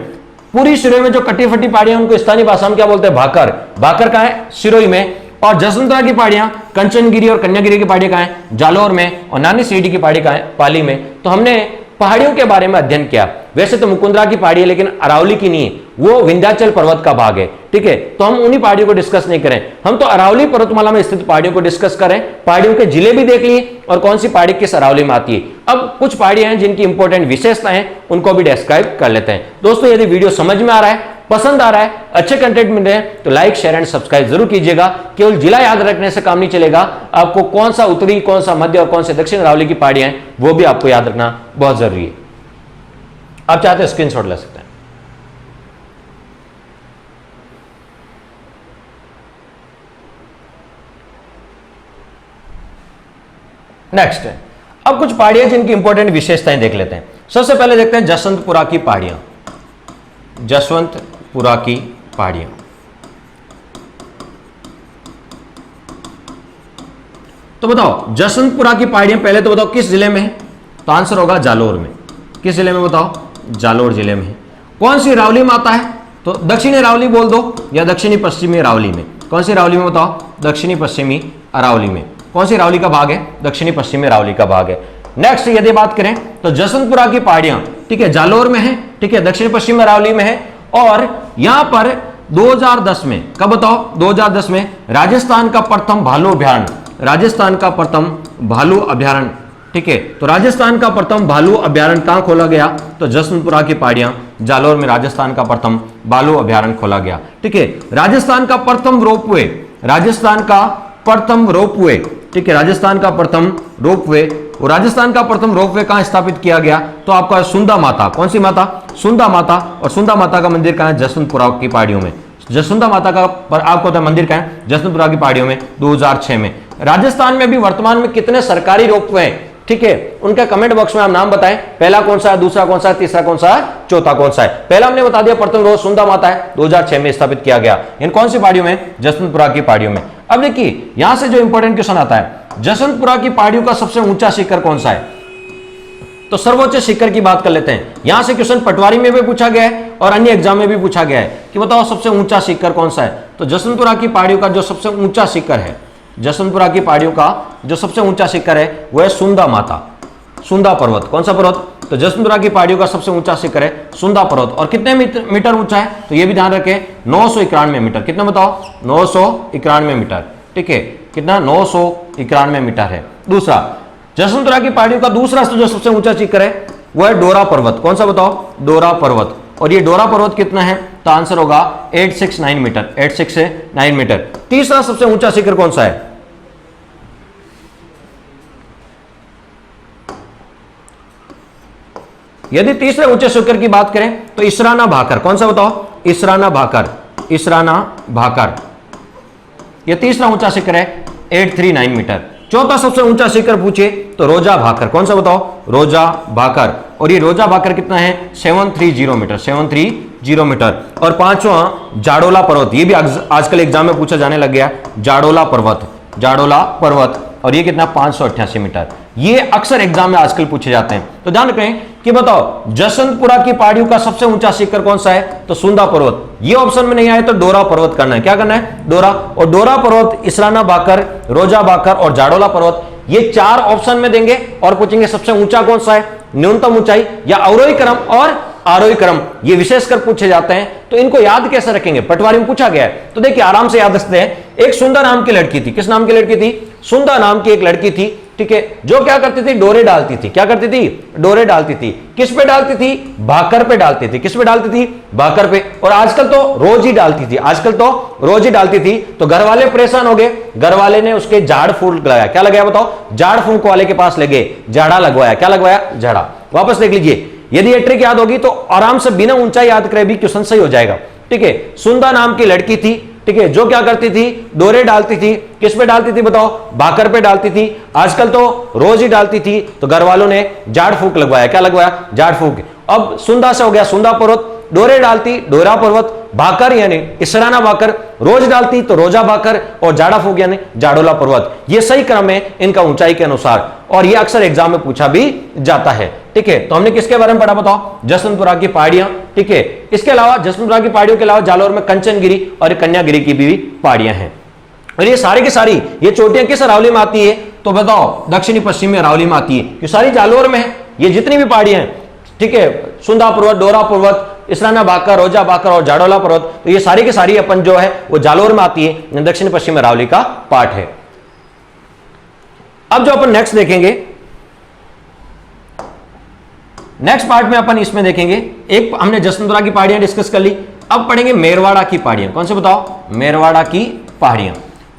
पूरी सिरोही में जो कटी फटी पहाड़ियां उनको स्थानीय भाषा में क्या बोलते हैं? भाकर। भाकर कहां है? सिरोही में। और जसवंतरा की पहाड़ियां, कंचनगिरी और कन्यागिरी की पहाड़ियां कहां है? जालौर में। और नानी सीडी की पहाड़ी कहां है? पाली में। तो हमने पहाड़ियों के बारे में अध्ययन किया। वैसे तो मुकुंदरा की पहाड़ी है लेकिन अरावली की नहीं है, वो विंध्याचल पर्वत का भाग है, ठीक है। तो हम उन्हीं पहाड़ियों को डिस्कस नहीं करें, हम तो अरावली पर्वतमाला में स्थित पहाड़ियों को डिस्कस करें। पहाड़ियों के जिले भी देख लिए और कौन सी पहाड़ी किस अरावली में आती है। अब कुछ पहाड़ियां हैं जिनकी इंपॉर्टेंट विशेषताएं हैं, उनको भी डिस्क्राइब कर लेते हैं। दोस्तों यदि वीडियो समझ में आ रहा है, पसंद आ रहा है, अच्छे कंटेंट मिल रहे हैं तो लाइक शेयर एंड सब्सक्राइब जरूर कीजिएगा। केवल जिला याद रखने से काम नहीं चलेगा, आपको कौन सा उत्तरी, कौन सा मध्य और कौन से दक्षिण अरावली की पहाड़ियां हैं वो भी आपको याद रखना बहुत जरूरी है। आप चाहते हैं स्क्रीनशॉट ले सकते हैं। नेक्स्ट है अब कुछ पहाड़ियां जिनकी इंपॉर्टेंट विशेषताएं देख लेते हैं। सबसे पहले देखते हैं जसवंतपुरा की पहाड़ियां। जसवंतपुरा की पहाड़ियां, तो बताओ जसवंतपुरा की पहाड़ियां पहले तो बताओ किस जिले में है? तो आंसर होगा जालोर में। किस जिले में बताओ? जालोर जिले में है। कौन सी अरावली में आता है? तो दक्षिणी अरावली बोल दो या दक्षिणी पश्चिमी अरावली में। कौन सी अरावली में बताओ? दक्षिणी पश्चिमी अरावली में। कौन सी अरावली का भाग है? दक्षिणी पश्चिमी अरावली का भाग है। नेक्स्ट यदि बात करें तो जसवंतपुरा की पहाड़ियां, ठीक है, जालोर में है, ठीक है, दक्षिण पश्चिम अरावली में है। और यहां पर 2010 में, कब बताओ? 2010 में राजस्थान का प्रथम भालू अभ्यारण्य, राजस्थान का प्रथम भालू अभ्यारण्य, ठीक है। तो राजस्थान का प्रथम भालू अभ्यारण्य कहां खोला गया? तो जसवंतपुरा की पहाड़ियां जालोर में राजस्थान का प्रथम भालू अभ्यारण्य खोला गया, ठीक है। राजस्थान का प्रथम रोपवे, राजस्थान का प्रथम रोपवे, ठीक है, राजस्थान का प्रथम रोपवे। और राजस्थान का प्रथम रोपवे कहां स्थापित किया गया? तो आपका सुंदा माता। कौन सी माता? सुंदा माता। और सुंदा माता का मंदिर कहां है? जसवंतपुरा की पहाड़ियों में। जसवंता माता का आपको मंदिर कहां है? जसवंतपुरा की पहाड़ियों में 2006 में। राजस्थान में भी वर्तमान में कितने सरकारी रोपवे हैं, ठीक है, उनका कमेंट बॉक्स में आप नाम बताएं। पहला कौन सा है, दूसरा कौन सा है, तीसरा कौन सा है, चौथा कौन सा है। पहला हमने बता दिया प्रथम रोज सुंदा माता है, 2006 में स्थापित किया गया। इन कौन सी पहाड़ियों में? जसवंतपुरा की पहाड़ियों में। अब देखिए यहां से जो इंपॉर्टेंट क्वेश्चन आता है, जसवंतपुरा की पहाड़ियों का सबसे ऊंचा शिखर कौन सा है? तो सर्वोच्च शिखर की बात कर लेते हैं। यहां से क्वेश्चन पटवारी में भी पूछा गया है और अन्य एग्जाम में भी पूछा गया है कि बताओ सबसे ऊंचा शिखर कौन सा है। तो जसवंतपुरा की पहाड़ियों का जो सबसे ऊंचा शिखर है, जसवंतपुरा की पहाड़ियों का जो सबसे ऊंचा शिखर है वो है सुंदा माता, सुंदा पर्वत। कौन सा पर्वत? तो जसवंतपुरा की पहाड़ियों का सबसे ऊंचा शिखर है सुंदा पर्वत। और कितने मीटर ऊंचा है? तो ये भी ध्यान रखें, 991 मीटर। कितना बताओ? 991 मीटर, ठीक है। कितना? 991 मीटर है। दूसरा, जसवंतपुरा की पहाड़ियों का दूसरा जो सबसे ऊंचा शिखर है वो है डोरा पर्वत। कौन सा बताओ? डोरा पर्वत। और ये डोरा पर्वत कितना है? तो आंसर होगा 869 मीटर, 869 मीटर। तीसरा सबसे ऊंचा शिखर कौन सा है? यदि तीसरे ऊंचे शिखर की बात करें तो इसराना भाकर। कौन सा बताओ? इसराना भाकर, इसराना भाकर। यह तीसरा ऊंचा शिखर है, 839 मीटर। चौथा सबसे ऊंचा शिखर पूछे तो रोजा भाकर। कौन सा बताओ? रोजा भाकर। और ये रोजा भाकर कितना है? 730 मीटर, 730 मीटर। और पांचवा जाडोला पर्वत, ये भी आजकल एग्जाम में पूछा जाने लग गया, जाडोला पर्वत, जाडोला पर्वत। और ये कितना? 588 मीटर। ये अक्सर एग्जाम में आजकल पूछे जाते हैं। तो ध्यान रखें कि बताओ जसवंतपुरा की पहाड़ियों का सबसे ऊंचा शिखर कौन सा है? तो सुंदा पर्वत। ये ऑप्शन में नहीं आए तो डोरा पर्वत करना है। क्या करना है? डोरा। और डोरा पर्वत, इसराना भाकर, रोजा भाकर और जाडोला पर्वत, ये चार ऑप्शन में देंगे और पूछेंगे सबसे ऊंचा कौन सा है, न्यूनतम ऊंचाई या अवरोही क्रम और आरोही क्रम, ये विशेषकर पूछे जाते हैं। तो इनको याद कैसे रखेंगे? पटवारी में पूछा गया है तो देखिए आराम से याद रखते हैं। एक सुंदा नाम की लड़की थी। किस नाम की लड़की थी? सुंदा नाम की एक लड़की थी। ठीक है, जो क्या करती थी, डोरे डालती थी। क्या करती थी, डोरे डालती थी। किस पे डालती थी, भाकर पे डालती थी। किस पे डालती थी, भाकर पे। और आजकल तो रोज ही डालती थी, आजकल तो रोज ही डालती थी। तो घर वाले परेशान हो गए, घर वाले ने उसके झाड़ फूंक लगाया। क्या लगाया बताओ, झाड़ फूंक वाले के पास ले गए, झाड़ा लगवाया। क्या लगवाया, झाड़ा। वापस देख लीजिए, यदि ये ट्रिक याद होगी तो आराम से बिना ऊंचाई याद करे भी क्वेश्चन सही हो जाएगा। ठीक है, सुंदा नाम की लड़की थी, ठीक है, जो क्या करती थी, डोरे डालती थी। किस पे डालती थी बताओ, भाकर पे डालती थी। आजकल तो रोज ही डालती थी, तो घर वालों ने झाड़ फूंक लगवाया। क्या लगवाया, झाड़ फूंक। अब सुंदा से हो गया सुंदा पर्वत, डोरे डालती डोरा पर्वत, भाकर यानी इसराना भाकर, रोज डालती तो रोजा भाकर, और झाड़ा फूंक यानी झाड़ोला पर्वत। ये सही क्रम है इनका ऊंचाई के अनुसार, और ये अक्सर एग्जाम में पूछा भी जाता है। ठीक है, तो हमने किसके बारे में पढ़ा बताओ, जसवंतपुरा की पहाड़ियां। ठीक है, इसके अलावा जसवंतपुरा की पहाड़ियों के अलावा जालौर में कंचनगिरी और कन्यागिरी की भी पहाड़ियां हैं। और ये सारी की सारी ये चोटियां किस अरावली में आती है, तो बताओ दक्षिणी पश्चिमी अरावली में आती है। ये सारी जालौर में है, ये जितनी भी पहाड़ियां हैं। ठीक है, सुंदा पर्वत, डोरा पर्वत, इसराना भाकर, रोजा भाकर और झाड़ोला पर्वत, तो ये सारी की सारी अपन जो है वो जालौर में आती है, दक्षिण पश्चिम अरावली का पार्ट है। अब जो अपन नेक्स्ट देखेंगे, नेक्स्ट पार्ट में अपन इसमें देखेंगे, एक हमने जसवंतपुरा की पहाड़ियां डिस्कस कर ली, अब पढ़ेंगे मेरवाड़ा की पहाड़ियां। कौन से बताओ, मेरवाड़ा की पहाड़ियां।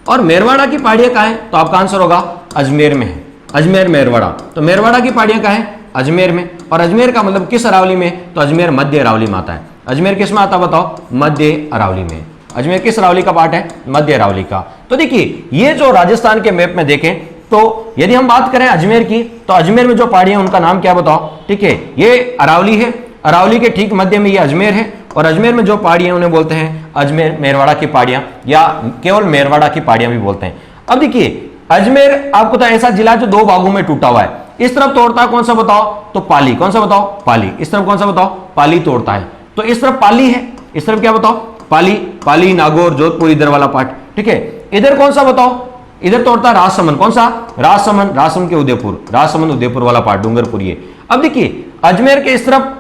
और मेरवाड़ा की पहाड़ियां कहां है, तो आपका आंसर होगा अजमेर में है, अजमेर मेरवाड़ा। तो मेरवाड़ा की पहाड़ियां कहां है, अजमेर में। और अजमेर का मतलब किस अरावली में, तो अजमेर मध्य अरावली में आता है। अजमेर किस में आता है बताओ, मध्य अरावली में। अजमेर किस अरावली का पार्ट है, मध्य अरावली का। तो देखिए, ये जो राजस्थान के मैप में देखें तो यदि हम बात करें अजमेर की, तो अजमेर में जो पहाड़ियां उनका नाम क्या बताओ। ठीक है, ये अरावली है, अरावली के ठीक मध्य में ये अजमेर है, और अजमेर में जो पहाड़ियां उन्हें बोलते हैं अजमेर मेरवाड़ा की पहाड़ियां, या केवल मेरवाड़ा की पहाड़ियां भी बोलते हैं। अब देखिए, अजमेर आपको तो ऐसा जिला जो दो भागों में टूटा हुआ है। इस तरफ तोड़ता है कौन सा बताओ, तो पाली। कौन सा बताओ, पाली। इस तरफ कौन सा बताओ, पाली तोड़ता है। तो इस तरफ पाली है, इस तरफ क्या बताओ, पाली। पाली, नागौर, जोधपुर, इधर वाला पार्ट। ठीक है, इधर कौन सा बताओ, इधर तोड़ता है राजसमंद। कौन सा, राजसमंद। राजसमंद के उदयपुर, राजसमंद उदयपुर वाला पार्ट, डूंगरपुर ये। अब देखिए, अजमेर के इस तरफ,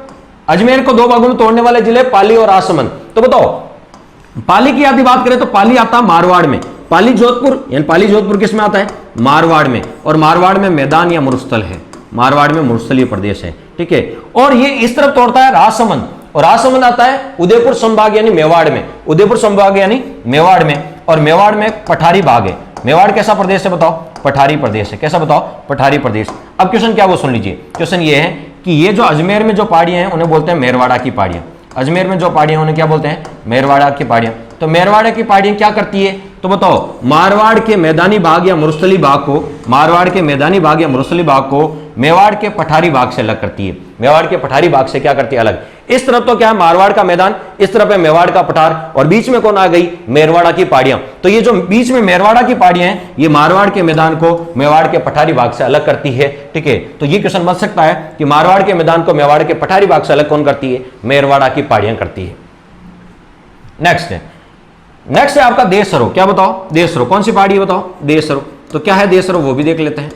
अजमेर को दो भागों में तोड़ने वाले जिले पाली और राजसमंद। तो बताओ, पाली की यदि बात करें तो पाली आता है मारवाड़ में। पाली जोधपुर, यानी पाली जोधपुर किस में आता है, मारवाड़ में। और मारवाड़ में मैदान या मरुस्थल है, मारवाड़ में मरुस्थलीय प्रदेश है। ठीक है, और ये इस तरफ तोड़ता है राजसमंद, और राजसमंद आता है उदयपुर संभाग यानी मेवाड़ में, उदयपुर संभाग यानी मेवाड़ में। और मेवाड़ में पठारी भाग है। मेवाड़ कैसा प्रदेश है बताओ, पठारी प्रदेश है। कैसा बताओ, पठारी प्रदेश। अब क्वेश्चन क्या वो सुन लीजिए, क्वेश्चन ये है कि ये जो अजमेर में जो पहाड़ियां हैं उन्हें बोलते हैं मेरवाड़ा की पहाड़ियां। अजमेर में जो पहाड़ियां उन्हें क्या बोलते हैं, मेरवाड़ा की पहाड़ियां। तो मेरवाड़ा की पहाड़ियां क्या करती है, तो बताओ, मारवाड़ के मैदानी भाग या मरुस्थली भाग को, मारवाड़ के मैदानी भाग या मरुस्थली भाग को मेवाड़ के पठारी भाग से अलग करती है। मेवाड़ के पठारी भाग से क्या करती है, अलग। इस तरफ तो क्या है, मारवाड़ का मैदान, इस तरफ है मेवाड़ का पठार, और बीच में कौन आ गई, मेरवाड़ा की पहाड़ियां। तो ये जो बीच में मेरवाड़ा की पहाड़ियां हैं, ये मारवाड़ के मैदान को मेवाड़ के पठारी भाग से अलग करती है। ठीक है, तो ये क्वेश्चन बन सकता है कि मारवाड़ के मैदान को मेवाड़ के पठारी भाग से अलग कौन करती है, मेरवाड़ा की पहाड़ियां करती है। नेक्स्ट है, नेक्स्ट है आपका देशरो। क्या बताओ, देशरो कौन सी पहाड़ी बताओ, देशरो। तो क्या है देशरो, वो भी देख लेते हैं।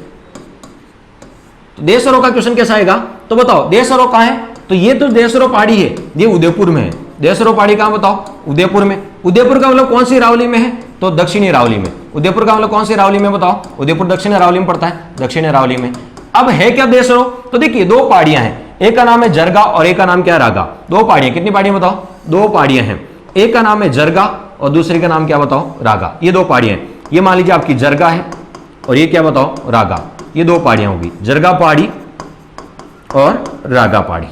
तो देशरो का क्वेश्चन कैसा आएगा, तो बताओ देशरो कहां है, तो ये तो देशरो पहाड़ी है, ये उदयपुर में है। देशरो पहाड़ी कहां बताओ, उदयपुर में। उदयपुर का मतलब कौन सी रावली में है, तो दक्षिणी रावली में। उदयपुर का मतलब कौन सी रावली में बताओ, उदयपुर दक्षिण रावली में पड़ता है, दक्षिण रावली में। अब है क्या देशरो, तो देखिए दो पहाड़ियां हैं, एक का नाम है जरगा और एक का नाम क्या है, रागा। दो पहाड़ियां, कितनी पहाड़ियां बताओ, दो पहाड़ियां हैं। एक का नाम है जरगा और दूसरी का नाम क्या बताओ, रागा। ये दो पहाड़ियां हैं, ये मान लीजिए आपकी जरगा है और ये क्या बताओ, रागा। ये दो पहाड़ियां होगी, जरगा पहाड़ी और रागा पहाड़ी।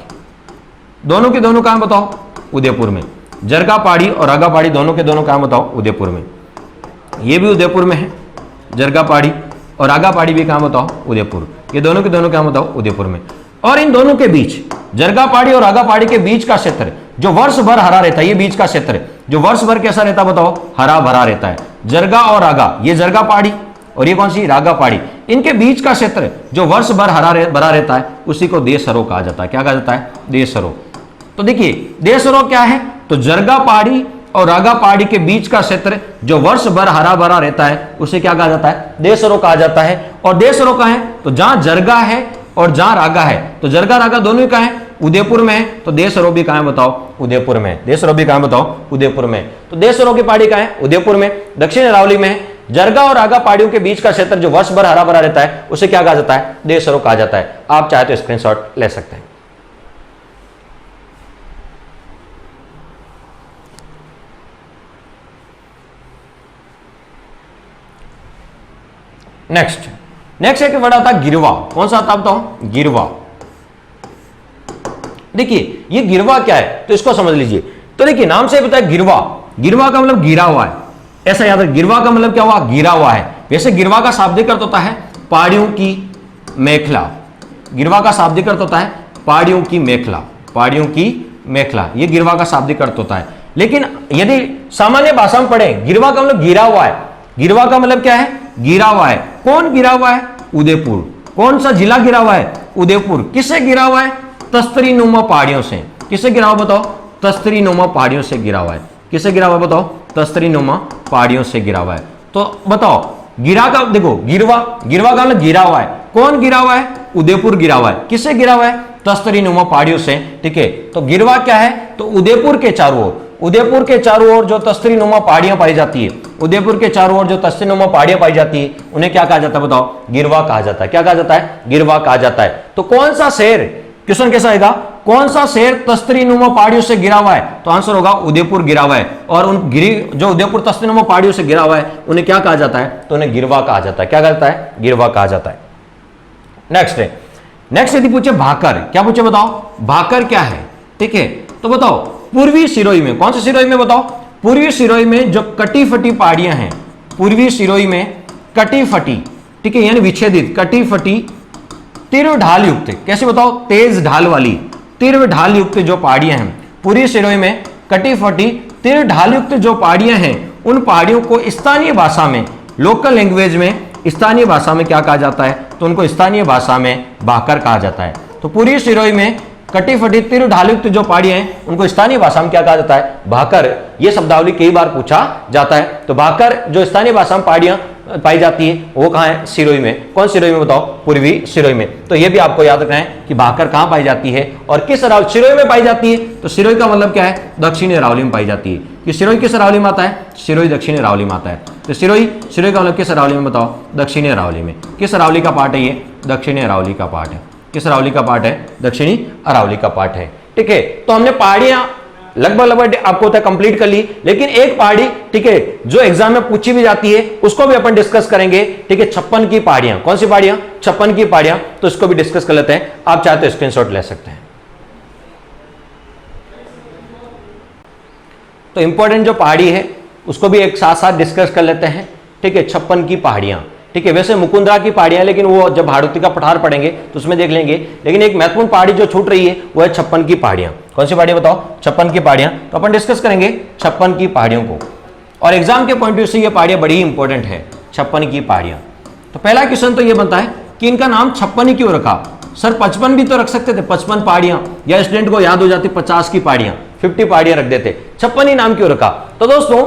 दोनों के दोनों कहां बताओ, उदयपुर में। जरगा पहाड़ी और रागा पहाड़ी दोनों के दोनों कहां बताओ, उदयपुर में। ये भी उदयपुर में है, जरगा पहाड़ी, और रागा पहाड़ी भी कहां बताओ, उदयपुर। ये दोनों के दोनों कहां बताओ, उदयपुर में। और इन दोनों के बीच, जरगा पहाड़ी और रागा पहाड़ी के बीच का क्षेत्र जो वर्ष भर हरा रहता है, ये बीच का क्षेत्र जो वर्ष भर कैसा रहता है बताओ, हरा भरा रहता है। जरगा और रागा, ये जरगा पहाड़ी और ये कौन सी, रागा पहाड़ी। इनके बीच का क्षेत्र जो वर्ष भर भरा रहता है, उसी को देशरो कहा जाता है। क्या कहा जाता है, देशरो। तो देखिए देशरो क्या है, तो जरगा पहाड़ी और रागा पहाड़ी के बीच का क्षेत्र जो वर्ष भर हरा भरा रहता है, उसे क्या कहा जाता है, देशरो कहा जाता है। और देशरो कहां है, तो जहां जरगा है और जहां रागा है, तो जरगा रागा दोनों ही कहां है, उदयपुर में है। तो देशरो भी कहां है बताओ, उदयपुर में। देशरो भी कहां बताओ, उदयपुर में। तो देशरो की पहाड़ी कहां है, उदयपुर में। दक्षिण अरावली में है, जरगा और आगा पहाड़ियों के बीच का क्षेत्र जो वर्ष भर हरा भरा रहता है उसे क्या कहा जाता है? देशरों कहा जाता है। आप चाहे तो स्क्रीनशॉट ले सकते हैं। नेक्स्ट एक वर्ड आता है गिरवा। कौन सा आता है बताओ? गिरवा। देखिए ये गिरवा क्या है तो इसको समझ लीजिए। तो देखिए नाम से पता है गिरवा, गिरवा का मतलब गिरा हुआ है, ऐसा याद है। गिरवा का मतलब क्या हुआ? गिरा हुआ है। वैसे गिरवा का शाब्दिक अर्थ होता है पहाड़ियों की मेखला। गिरवा का शाब्दिक अर्थ होता है पहाड़ियों की मेखला, पहाड़ियों की मेखला, ये गिरवा का शाब्दिक अर्थ होता है। लेकिन यदि सामान्य भाषा में पढ़े, गिरवा का मतलब गिरा हुआ है। गिरवा का मतलब क्या है? गिरा हुआ है। कौन गिरा हुआ है? उदयपुर। कौन सा जिला गिरा हुआ है? उदयपुर। किससे गिरा हुआ है? तस्तरी नुमा पहाड़ियों से। किससे गिरा हुआ बताओ? तस्तरी नुमा पहाड़ियों से गिरा हुआ है। किससे गिरा हुआ बताओ? तस्तरी नुमा पहाड़ियों से गिरा हुआ है। तो बताओ गिरा का, देखो गिरवा, गिरवा का मतलब गिरा हुआ है। कौन गिरा हुआ है? उदयपुर गिरा हुआ है। किससे गिरा हुआ है? तस्तरी नुमा पहाड़ियों से। ठीक है, तो गिरवा क्या है? तो उदयपुर के चारों ओर, उदयपुर के चारों ओर जो तस्तरी नुमा पहाड़ियां पाई जाती है, उदयपुर के चारों ओर जो तस्तरी नुमा पहाड़ियां पाई जाती है उन्हें क्या कहा जाता है बताओ? गिरवा कहा जाता है। क्या कहा जाता है? गिरवा कहा जाता है। तो कौन सा शहर, क्वेश्चन कैसा आएगा? कौन सा शहर तस्तरी नुमा पहाड़ियों से गिरा हुआ है? तो आंसर होगा उदयपुर गिरा हुआ है। और उन जो उदयपुर तस्तरी नुमा पहाड़ियों से गिरा हुआ है उन्हें क्या कहा जाता है? तो उन्हें गिरवा कहा जाता है। क्या कहा जाता है? गिरवा कहा जाता है। नेक्स्ट यदि पूछे भाकर, क्या पूछे बताओ? भाकर क्या है? ठीक है, तो बताओ पूर्वी सिरोही में, कौन से सिरोही में बताओ? पूर्वी सिरोही में जो कटी फटी पहाड़ियां हैं, पूर्वी सिरोही में कटी फटी, ठीक है, यानी विच्छेदित, कटी फटी तीव्र ढाल युक्त, कैसे बताओ? तेज ढाल वाली, तीव्र ढाल युक्त जो पहाड़ियां हैं पूर्वी सिरोही में, कटी फटी तीव्र ढाल युक्त जो पहाड़ियां हैं, उन पहाड़ियों को स्थानीय भाषा में, लोकल लैंग्वेज में, स्थानीय भाषा में क्या कहा जाता है? तो उनको स्थानीय भाषा में भाकर कहा जाता है। तो पूर्वी सिरोही में कटी फटी तीव्र ढाल युक्त जो पहाड़ियां हैं उनको स्थानीय भाषा में क्या कहा जाता है? भाकर। यह शब्दावली कई बार पूछा जाता है। तो भाकर जो स्थानीय भाषा में पहाड़ियां पाई जाती है वो कहां है? सिरोही में। कौन सिरोही में बताओ? पूर्वी सिरोही में। तो यह भी आपको याद रखना है कि भाकर कहां पाई जाती है और किस सिरोही में पाई जाती है। तो सिरोही का मतलब क्या है? दक्षिणी अरावली में पाई जाती है। कि सिरोही किस अरावली में आता है? सिरोही दक्षिणी अरावली में आता है। तो सिरोही का मतलब किस अरावली में बताओ? दक्षिणी अरावली में। किस अरावली का पार्ट है ये? दक्षिणी अरावली का पार्ट है। किस अरावली का पार्ट है? दक्षिणी अरावली का पार्ट है। ठीक है, तो हमने पहाड़ियां लगभग आपको होता है कंप्लीट कर ली, लेकिन एक पहाड़ी, ठीक है, जो एग्जाम में पूछी भी जाती है उसको भी अपन डिस्कस करेंगे। ठीक है, 56 की पहाड़ियां। कौन सी पहाड़ियां? 56 की पहाड़ियां। तो इसको भी डिस्कस कर लेते हैं। आप चाहे तो स्क्रीनशॉट ले सकते हैं। तो इंपॉर्टेंट जो पहाड़ी है उसको भी एक साथ साथ डिस्कस कर लेते हैं। ठीक है, 56 की पहाड़ियां। ठीक है, वैसे मुकुंदरा की पहाड़ियां, लेकिन वो जब हाड़ौती का पठार पढ़ेंगे तो उसमें देख लेंगे। लेकिन एक महत्वपूर्ण पहाड़ी जो छूट रही है वो है 56 की पहाड़ियां। कौन सी पहाड़ियां बताओ? 56 की पहाड़ियां। तो अपन डिस्कस करेंगे 56 की पहाड़ियों को, और एग्जाम के पॉइंट ऑफ व्यू से ये पहाड़ियां बड़ी इंपॉर्टेंट है, 56 की पहाड़ियां। तो पहला क्वेश्चन तो ये बनता है कि इनका नाम 56 ही क्यों रखा? सर 55 भी तो रख सकते थे, 55 पहाड़ियां, या स्टूडेंट को याद हो जाती 50 की पहाड़ियां, 50 पहाड़ियां रख देते, 56 ही नाम क्यों रखा? तो दोस्तों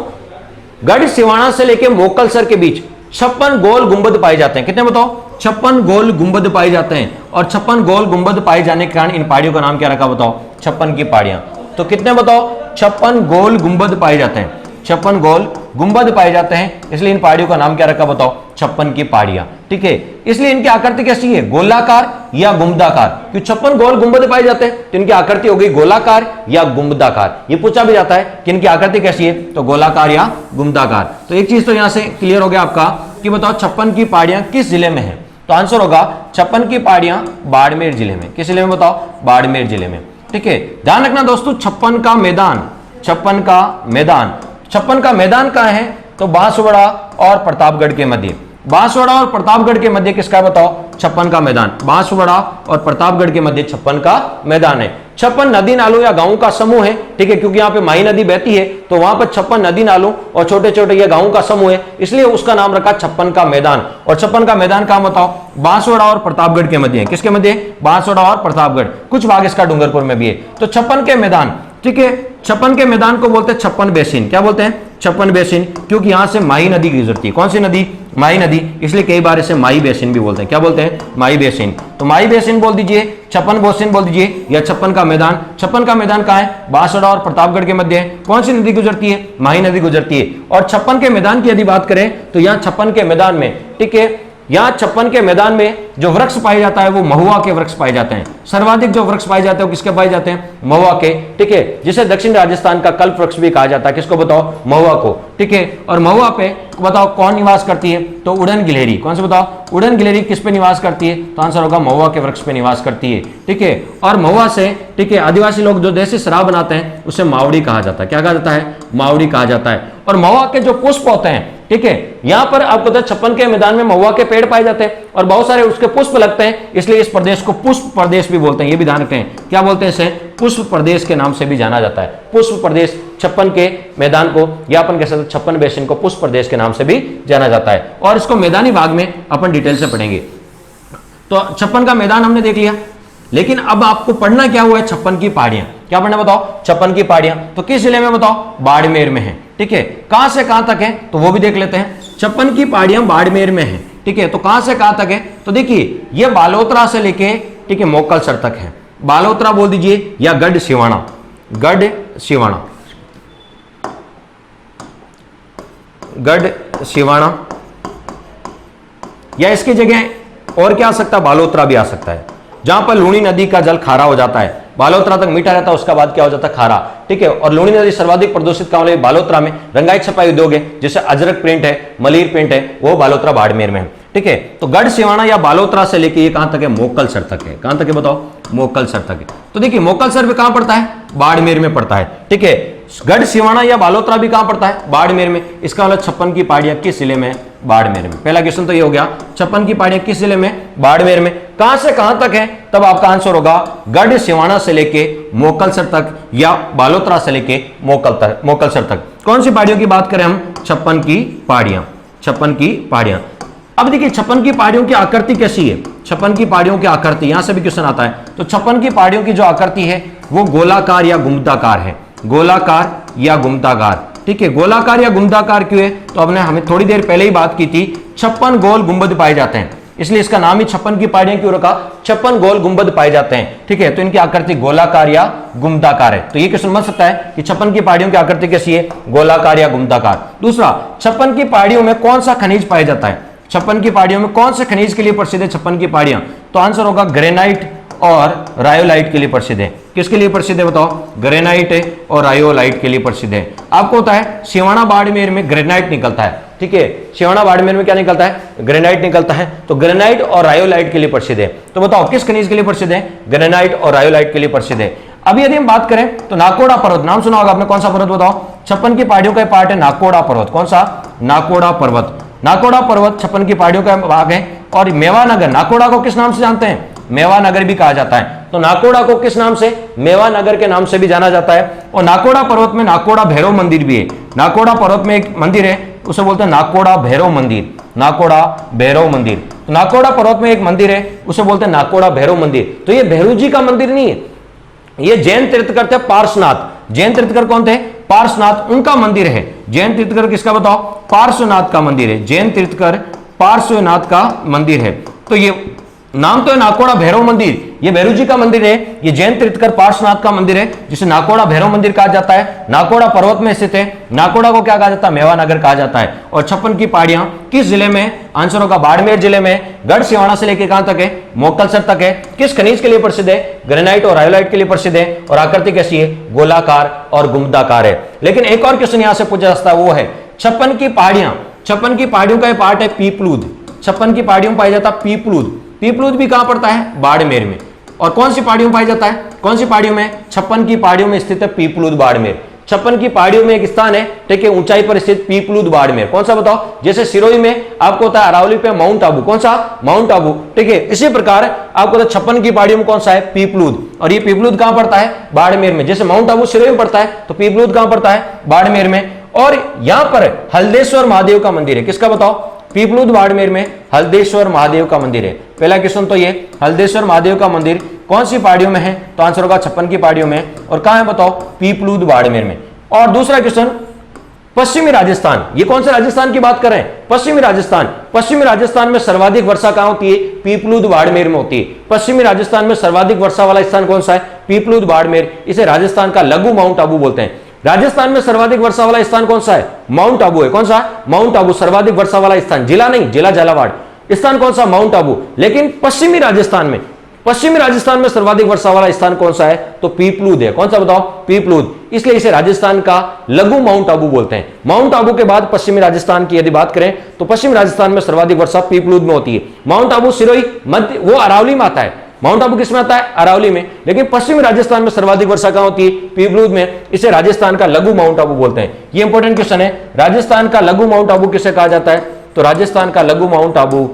गढ़ सिवाना से लेकर मोकलसर के बीच 56 गोल गुंबद पाए जाते हैं। कितने बताओ? 56 गोल गुंबद पाए जाते हैं। और 56 गोल गुंबद पाए जाने के कारण इन पहाड़ियों का नाम क्या रखा बताओ? 56 की पहाड़ियां। तो कितने बताओ? 56 गोल गुंबद पाए जाते हैं, 56 गोल गुंबद पाए जाते हैं, इसलिए इन पहाड़ियों का नाम क्या रखा बताओ? 56 की पहाड़ियां। ठीक है, इसलिए इनकी आकृति कैसी है? गोलाकार या गुंबदाकार? क्योंकि 56 गोल गुंबद पाए जाते हैं तो इनकी आकृति हो गई गोलाकार या गुंबदाकार। ये पूछा भी जाता है कि इनकी आकृति कैसी है, तो गोलाकार या गुंबदाकार। तो एक चीज तो यहां से क्लियर हो गया आपका कि बताओ 56 की पहाड़ियां किस जिले में है? तो आंसर होगा 56 की पहाड़ियां बाड़मेर जिले में। किस जिले में बताओ? बाड़मेर जिले में। ठीक है, ध्यान रखना दोस्तों, 56 का मैदान, 56 का मैदान, 56 का मैदान कहां है? तो बांसवाड़ा और प्रतापगढ़ के मध्य। बांसवाड़ा और प्रतापगढ़ के मध्य किसका बताओ? 56 का मैदान। बांसवाड़ा और प्रतापगढ़ के मध्य 56 का मैदान है। 56 नदी नालों या गांवों का समूह है। ठीक है, क्योंकि यहाँ पे माही नदी बहती है तो वहां पर 56 नदी नालों और छोटे छोटे ये गांवों का समूह है, इसलिए उसका नाम रखा 56 का मैदान। और 56 का मैदान कहां बताओ? बांसवाड़ा और प्रतापगढ़ के मध्य है। किसके मध्य? बांसवाड़ा और प्रतापगढ़। कुछ भाग इसका डूंगरपुर में भी है। तो 56 के मैदान, ठीक है, 56 के मैदान को बोलते हैं 56 बेसिन। क्या बोलते हैं? 56 बेसिन, क्योंकि यहां से माही नदी गुजरती है। कौन सी नदी? माही नदी, इसलिए कई बार इसे माही बेसिन भी बोलते हैं। क्या बोलते हैं? माही बेसिन। तो माही बेसिन बोल दीजिए, छप्पन बेसिन बोल दीजिए, या छप्पन का मैदान। छप्पन का मैदान कहाँ है? बांसवाड़ा और प्रतापगढ़ के मध्य है। कौन सी नदी गुजरती है? माही नदी गुजरती है। और छप्पन के मैदान की यदि बात करें तो यहाँ छप्पन के मैदान में, ठीक है, यहाँ छप्पन के मैदान में जो वृक्ष पाए जाता है वो महुआ के वृक्ष पाए जाते हैं। सर्वाधिक जो वृक्ष पाए जाते हैं वो किसके पाए जाते हैं? महुआ के, ठीक है, जिसे दक्षिण राजस्थान का कल्प वृक्ष भी कहा जाता है। किसको बताओ? महुआ को, ठीक है। और महुआ पे बताओ कौन निवास करती है? तो उड़न गिलहरी। कौन से बताओ? उड़न गिलहरी किस पे निवास करती है? तो आंसर होगा महुआ के वृक्ष पे निवास करती है, ठीक है। और महुआ से, ठीक है, आदिवासी लोग जो देसी शराब बनाते हैं उसे मावड़ी कहा जाता है। क्या कहा जाता है? मावड़ी कहा जाता है। और महुआ के जो पुष्प होते हैं, ठीक है, यहां पर आपको तो छप्पन के मैदान में महुआ के पेड़ पाए जाते हैं और बहुत सारे उसके पुष्प लगते हैं, इसलिए इस प्रदेश को पुष्प प्रदेश भी बोलते हैं। ये भी ध्यान रखें, क्या बोलते हैं इसे? पुष्प प्रदेश के नाम से भी जाना जाता है। पुष्प प्रदेश, छप्पन के मैदान को, या अपन कह सकते हैं छप्पन बेसिन को पुष्प प्रदेश के नाम से भी जाना जाता है। और इसको मैदानी भाग में अपन डिटेल से पढ़ेंगे। तो छप्पन का मैदान हमने देख लिया, लेकिन अब आपको पढ़ना क्या हुआ है? छप्पन की पहाड़ियां। क्या पढ़ना बताओ? छप्पन की पहाड़ियां। तो किस जिले में बताओ? बाड़मेर में है, ठीक है। कहां से कहां तक है तो वो भी देख लेते हैं। छप्पन की पहाड़ियां बाड़मेर में है, ठीक है। तो कहां से कहां तक है? तो देखिए ये बालोतरा से लेके, ठीक है, मोकलसर तक है। बालोतरा बोल दीजिए या गढ़ सिवाना, गढ़ सिवाना, गढ़ सिवाना, या इसकी जगह और क्या आ सकता है? बालोतरा भी आ सकता है, जहां पर लूणी नदी का जल खारा हो जाता है। बालोतरा तक मीठा रहता है, उसका बाद क्या हो जाता है? खारा, ठीक है। और लूणी नदी सर्वाधिक प्रदूषित कहां है? बालोतरा में। रंगाई छपाई उद्योग है, जैसे अजरक प्रिंट है, मलिर प्रिंट है, वो बालोतरा बाड़मेर में है, ठीक है। तो गढ़ सिवाना या बालोतरा से लेके ये कहां तक है? मोकलसर तक है। कहां तक है बताओ? मोकलसर तक है। तो देखिए मोकलसर भी कहां पड़ता है? बाड़मेर में पड़ता है, ठीक है। गढ़ सिवाना या बालोतरा भी कहां पड़ता है? बाड़मेर में। इसका मतलब छप्पन की पहाड़ियां किस जिले में? बाड़मेर में। पहला क्वेश्चन तो ये हो गया, छप्पन की पहाड़ियां किस जिले में? बाड़मेर में। कहां से कहां तक है? तब आपका आंसर होगा गढ़ सिवाना से लेके मोकलसर तक, या बालोतरा से लेके मोकलसर तक। कौन सी पहाड़ियों की बात करें हम? छप्पन की पहाड़ियां, छप्पन की पहाड़ियां। अब देखिए छप्पन की पहाड़ियों की आकृति कैसी है? छप्पन की पहाड़ियों की आकृति, यहां से भी क्वेश्चन आता है। तो छप्पन की पहाड़ियों की जो आकृति है वो गोलाकार या गुम्बदाकार है, गोलाकार या गुम्बदाकार, ठीक है। गोलाकार या गुम्बदाकार क्यों है? तो हमने हमें थोड़ी देर पहले ही बात की थी, 56 गोल गुंबद पाए जाते हैं, इसलिए इसका नाम ही छप्पन की पहाड़ियां क्यों रखा? 56 गोल गुंबद पाए जाते हैं, ठीक है। तो इनकी आकृति गोलाकार या गुम्बदाकार है। तो ये क्वेश्चन बन सकता है कि छप्पन की पहाड़ियों की आकृति कैसी है? गोलाकार या गुम्बदाकार। दूसरा, छप्पन की पहाड़ियों में कौन सा खनिज पाया जाता है? छप्पन की पहाड़ियों में कौन से खनिज के लिए प्रसिद्ध है छप्पन की पहाड़ियां? तो आंसर होगा ग्रेनाइट और रायोलाइट के लिए प्रसिद्ध है। किसके लिए प्रसिद्ध है बताओ? ग्रेनाइट और रायोलाइट के लिए प्रसिद्ध है। आपको होता है सिवाना बाड़मेर में ग्रेनाइट निकलता है, ठीक है। सिवाना बाड़मेर में क्या निकलता है? ग्रेनाइट निकलता है। तो ग्रेनाइट और रायोलाइट के लिए प्रसिद्ध है। तो बताओ किस खनिज के लिए प्रसिद्ध है? ग्रेनाइट और रायोलाइट के लिए प्रसिद्ध है। अभी यदि हम बात करें तो नाकोड़ा पर्वत, नाम सुना होगा आपने, कौन सा पर्वत बताओ? छप्पन की पहाड़ियों का पार्ट है नाकोड़ा पर्वत। कौन सा? नाकोड़ा पर्वत। नाकोड़ा पर्वत छप्पन की पहाड़ियों का भाग है। और मेवानगर, नाकोड़ा को किस नाम से जानते हैं? मेवानगर भी कहा जाता है। तो नाकोड़ा को किस नाम से? मेवानगर के नाम से भी जाना जाता है। और नाकोड़ा पर्वत में नाकोड़ा भैरव मंदिर भी है। नाकोड़ा पर्वत में एक मंदिर है, उसे बोलते हैं नाकोड़ा भैरव मंदिर, नाकोड़ा भैरव मंदिर। तो नाकोड़ा पर्वत में एक मंदिर है, उसे बोलते हैं नाकोड़ा भैरव मंदिर। तो ये भैरव जी का मंदिर नहीं है, ये जैन तीर्थकर थे पार्श्वनाथ। जैन तीर्थकर कौन थे? पार्श्वनाथ, उनका मंदिर है। जैन तीर्थकर किसका बताओ? पार्श्वनाथ का मंदिर है। जैन तीर्थकर पार्श्वनाथ का मंदिर है। तो ये नाम तो है नाकोड़ा भैरव मंदिर, ये भैरव जी का मंदिर है। ये जैन तीर्थकर पार्श्वनाथ का मंदिर है, जिसे नाकोड़ा भैरव मंदिर कहा जाता है। नाकोड़ा पर्वत में स्थित है। नाकोड़ा को क्या कहा जाता है? मेवानगर कहा जाता है। और छप्पन की पहाड़ियां किस जिले में? आंसर होगा बाड़मेर जिले में। गढ़ सिवाना से लेकर कहां तक है? मोकलसर तक है। किस खनिज के लिए प्रसिद्ध है? ग्रेनाइट और रायोलाइट के लिए प्रसिद्ध है। और आकृति कैसी है? गोलाकार और गुम्बदाकार है। लेकिन एक और क्वेश्चन यहां से पूछा जाता है, वो है छप्पन की पहाड़ियां, छप्पन की पहाड़ियों का पार्ट है पीपलूद। छप्पन की पहाड़ियों में पाया जाता है पीपलूद। पीपलूद भी कहां पड़ता है? बाड़मेर में। और कौन सी पहाड़ियों में पाया जाता है? कौन सी पहाड़ियों में? छप्पन की पहाड़ियों में स्थित है पीपलूद बाड़मेर। छप्पन की पहाड़ियों में एक स्थान है, ठीक है, ऊंचाई पर स्थित पीपलूद बाड़मेर। कौन सा बताओ? जैसे सिरोही में आपको होता है अरावली पे माउंट आबू। कौन सा? माउंट आबू, ठीक है। इसी प्रकार आपको होता है छप्पन की पहाड़ियों में कौन सा है? पीपलूद। और ये पीपलूद कहां पड़ता है? बाड़मेर में। जैसे माउंट आबू सिरोही में पड़ता है, तो पीपलूद कहां पड़ता है? बाड़मेर में। और यहां पर हल्देश्वर महादेव का मंदिर है। किसका बताओ? पीपलूद बाड़मेर में हल्देश्वर महादेव का मंदिर है। पहला क्वेश्चन तो ये, हल्देश्वर महादेव का मंदिर कौन सी पहाड़ियों में है? तो आंसर होगा छप्पन की पहाड़ियों में। और कहां है बताओ? पीपलूद बाड़मेर में। और दूसरा क्वेश्चन, पश्चिमी राजस्थान, ये कौन से राजस्थान की बात कर रहे हैं? पश्चिमी राजस्थान। पश्चिमी राजस्थान में सर्वाधिक वर्षा कहां होती है? पीपलूद बाड़मेर में होती है। पश्चिमी राजस्थान में सर्वाधिक वर्षा वाला स्थान कौन सा है? पीपलूद बाड़मेर। इसे राजस्थान का लघु माउंट आबू बोलते हैं। राजस्थान में सर्वाधिक वर्षा वाला स्थान कौन सा है? माउंट आबू है। कौन सा? माउंट आबू सर्वाधिक वर्षा वाला स्थान, जिला नहीं, जिला झालावाड़। स्थान कौन सा? माउंट आबू। लेकिन पश्चिमी राजस्थान में सर्वाधिक वर्षा वाला स्थान कौन सा है? तो पीपलूद है। कौन सा बताओ? पीपलूद। इसलिए इसे राजस्थान का लघु माउंट आबू बोलते हैं। माउंट आबू के बाद पश्चिमी राजस्थान की यदि बात करें तो पश्चिमी राजस्थान में सर्वाधिक वर्षा पीपलूद में होती है। माउंट आबू सिरोही मध्य, वो अरावली में आता है। माउंट आबू किस में आता है? अरावली में। लेकिन पश्चिमी राजस्थान में सर्वाधिक वर्षा कहां होती है? पीपलूद में। इसे राजस्थान का लघु माउंट आबू बोलते हैं। ये इंपॉर्टेंट क्वेश्चन है। राजस्थान का लघु माउंट आबू किसे कहा जाता है? तो राजस्थान का लघु माउंट आबू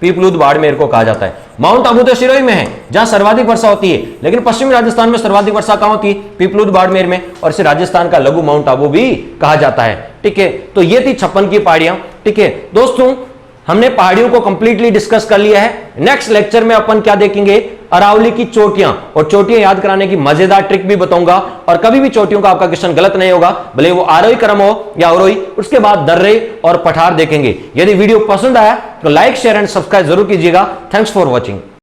पीपलूद बाड़मेर को कहा जाता है। माउंट आबू तो सिरोही में है जहां सर्वाधिक वर्षा होती है, लेकिन पश्चिमी राजस्थान में सर्वाधिक वर्षा कहां होती है? पीपलूद बाड़मेर में, और इसे राजस्थान का लघु माउंट आबू भी कहा जाता है। ठीक है, तो ये थी 56 की पहाड़ियां। ठीक है दोस्तों, हमने पहाड़ियों को कंप्लीटली डिस्कस कर लिया है। नेक्स्ट लेक्चर में अपन क्या देखेंगे? अरावली की चोटियां, और चोटियां याद कराने की मजेदार ट्रिक भी बताऊंगा। और कभी भी चोटियों का आपका क्वेश्चन गलत नहीं होगा, भले वो आरोही क्रम हो या अवरोही। उसके बाद दर्रे और पठार देखेंगे। यदि वीडियो पसंद आया तो लाइक, शेयर एंड सब्सक्राइब जरूर कीजिएगा। Thanks for watching.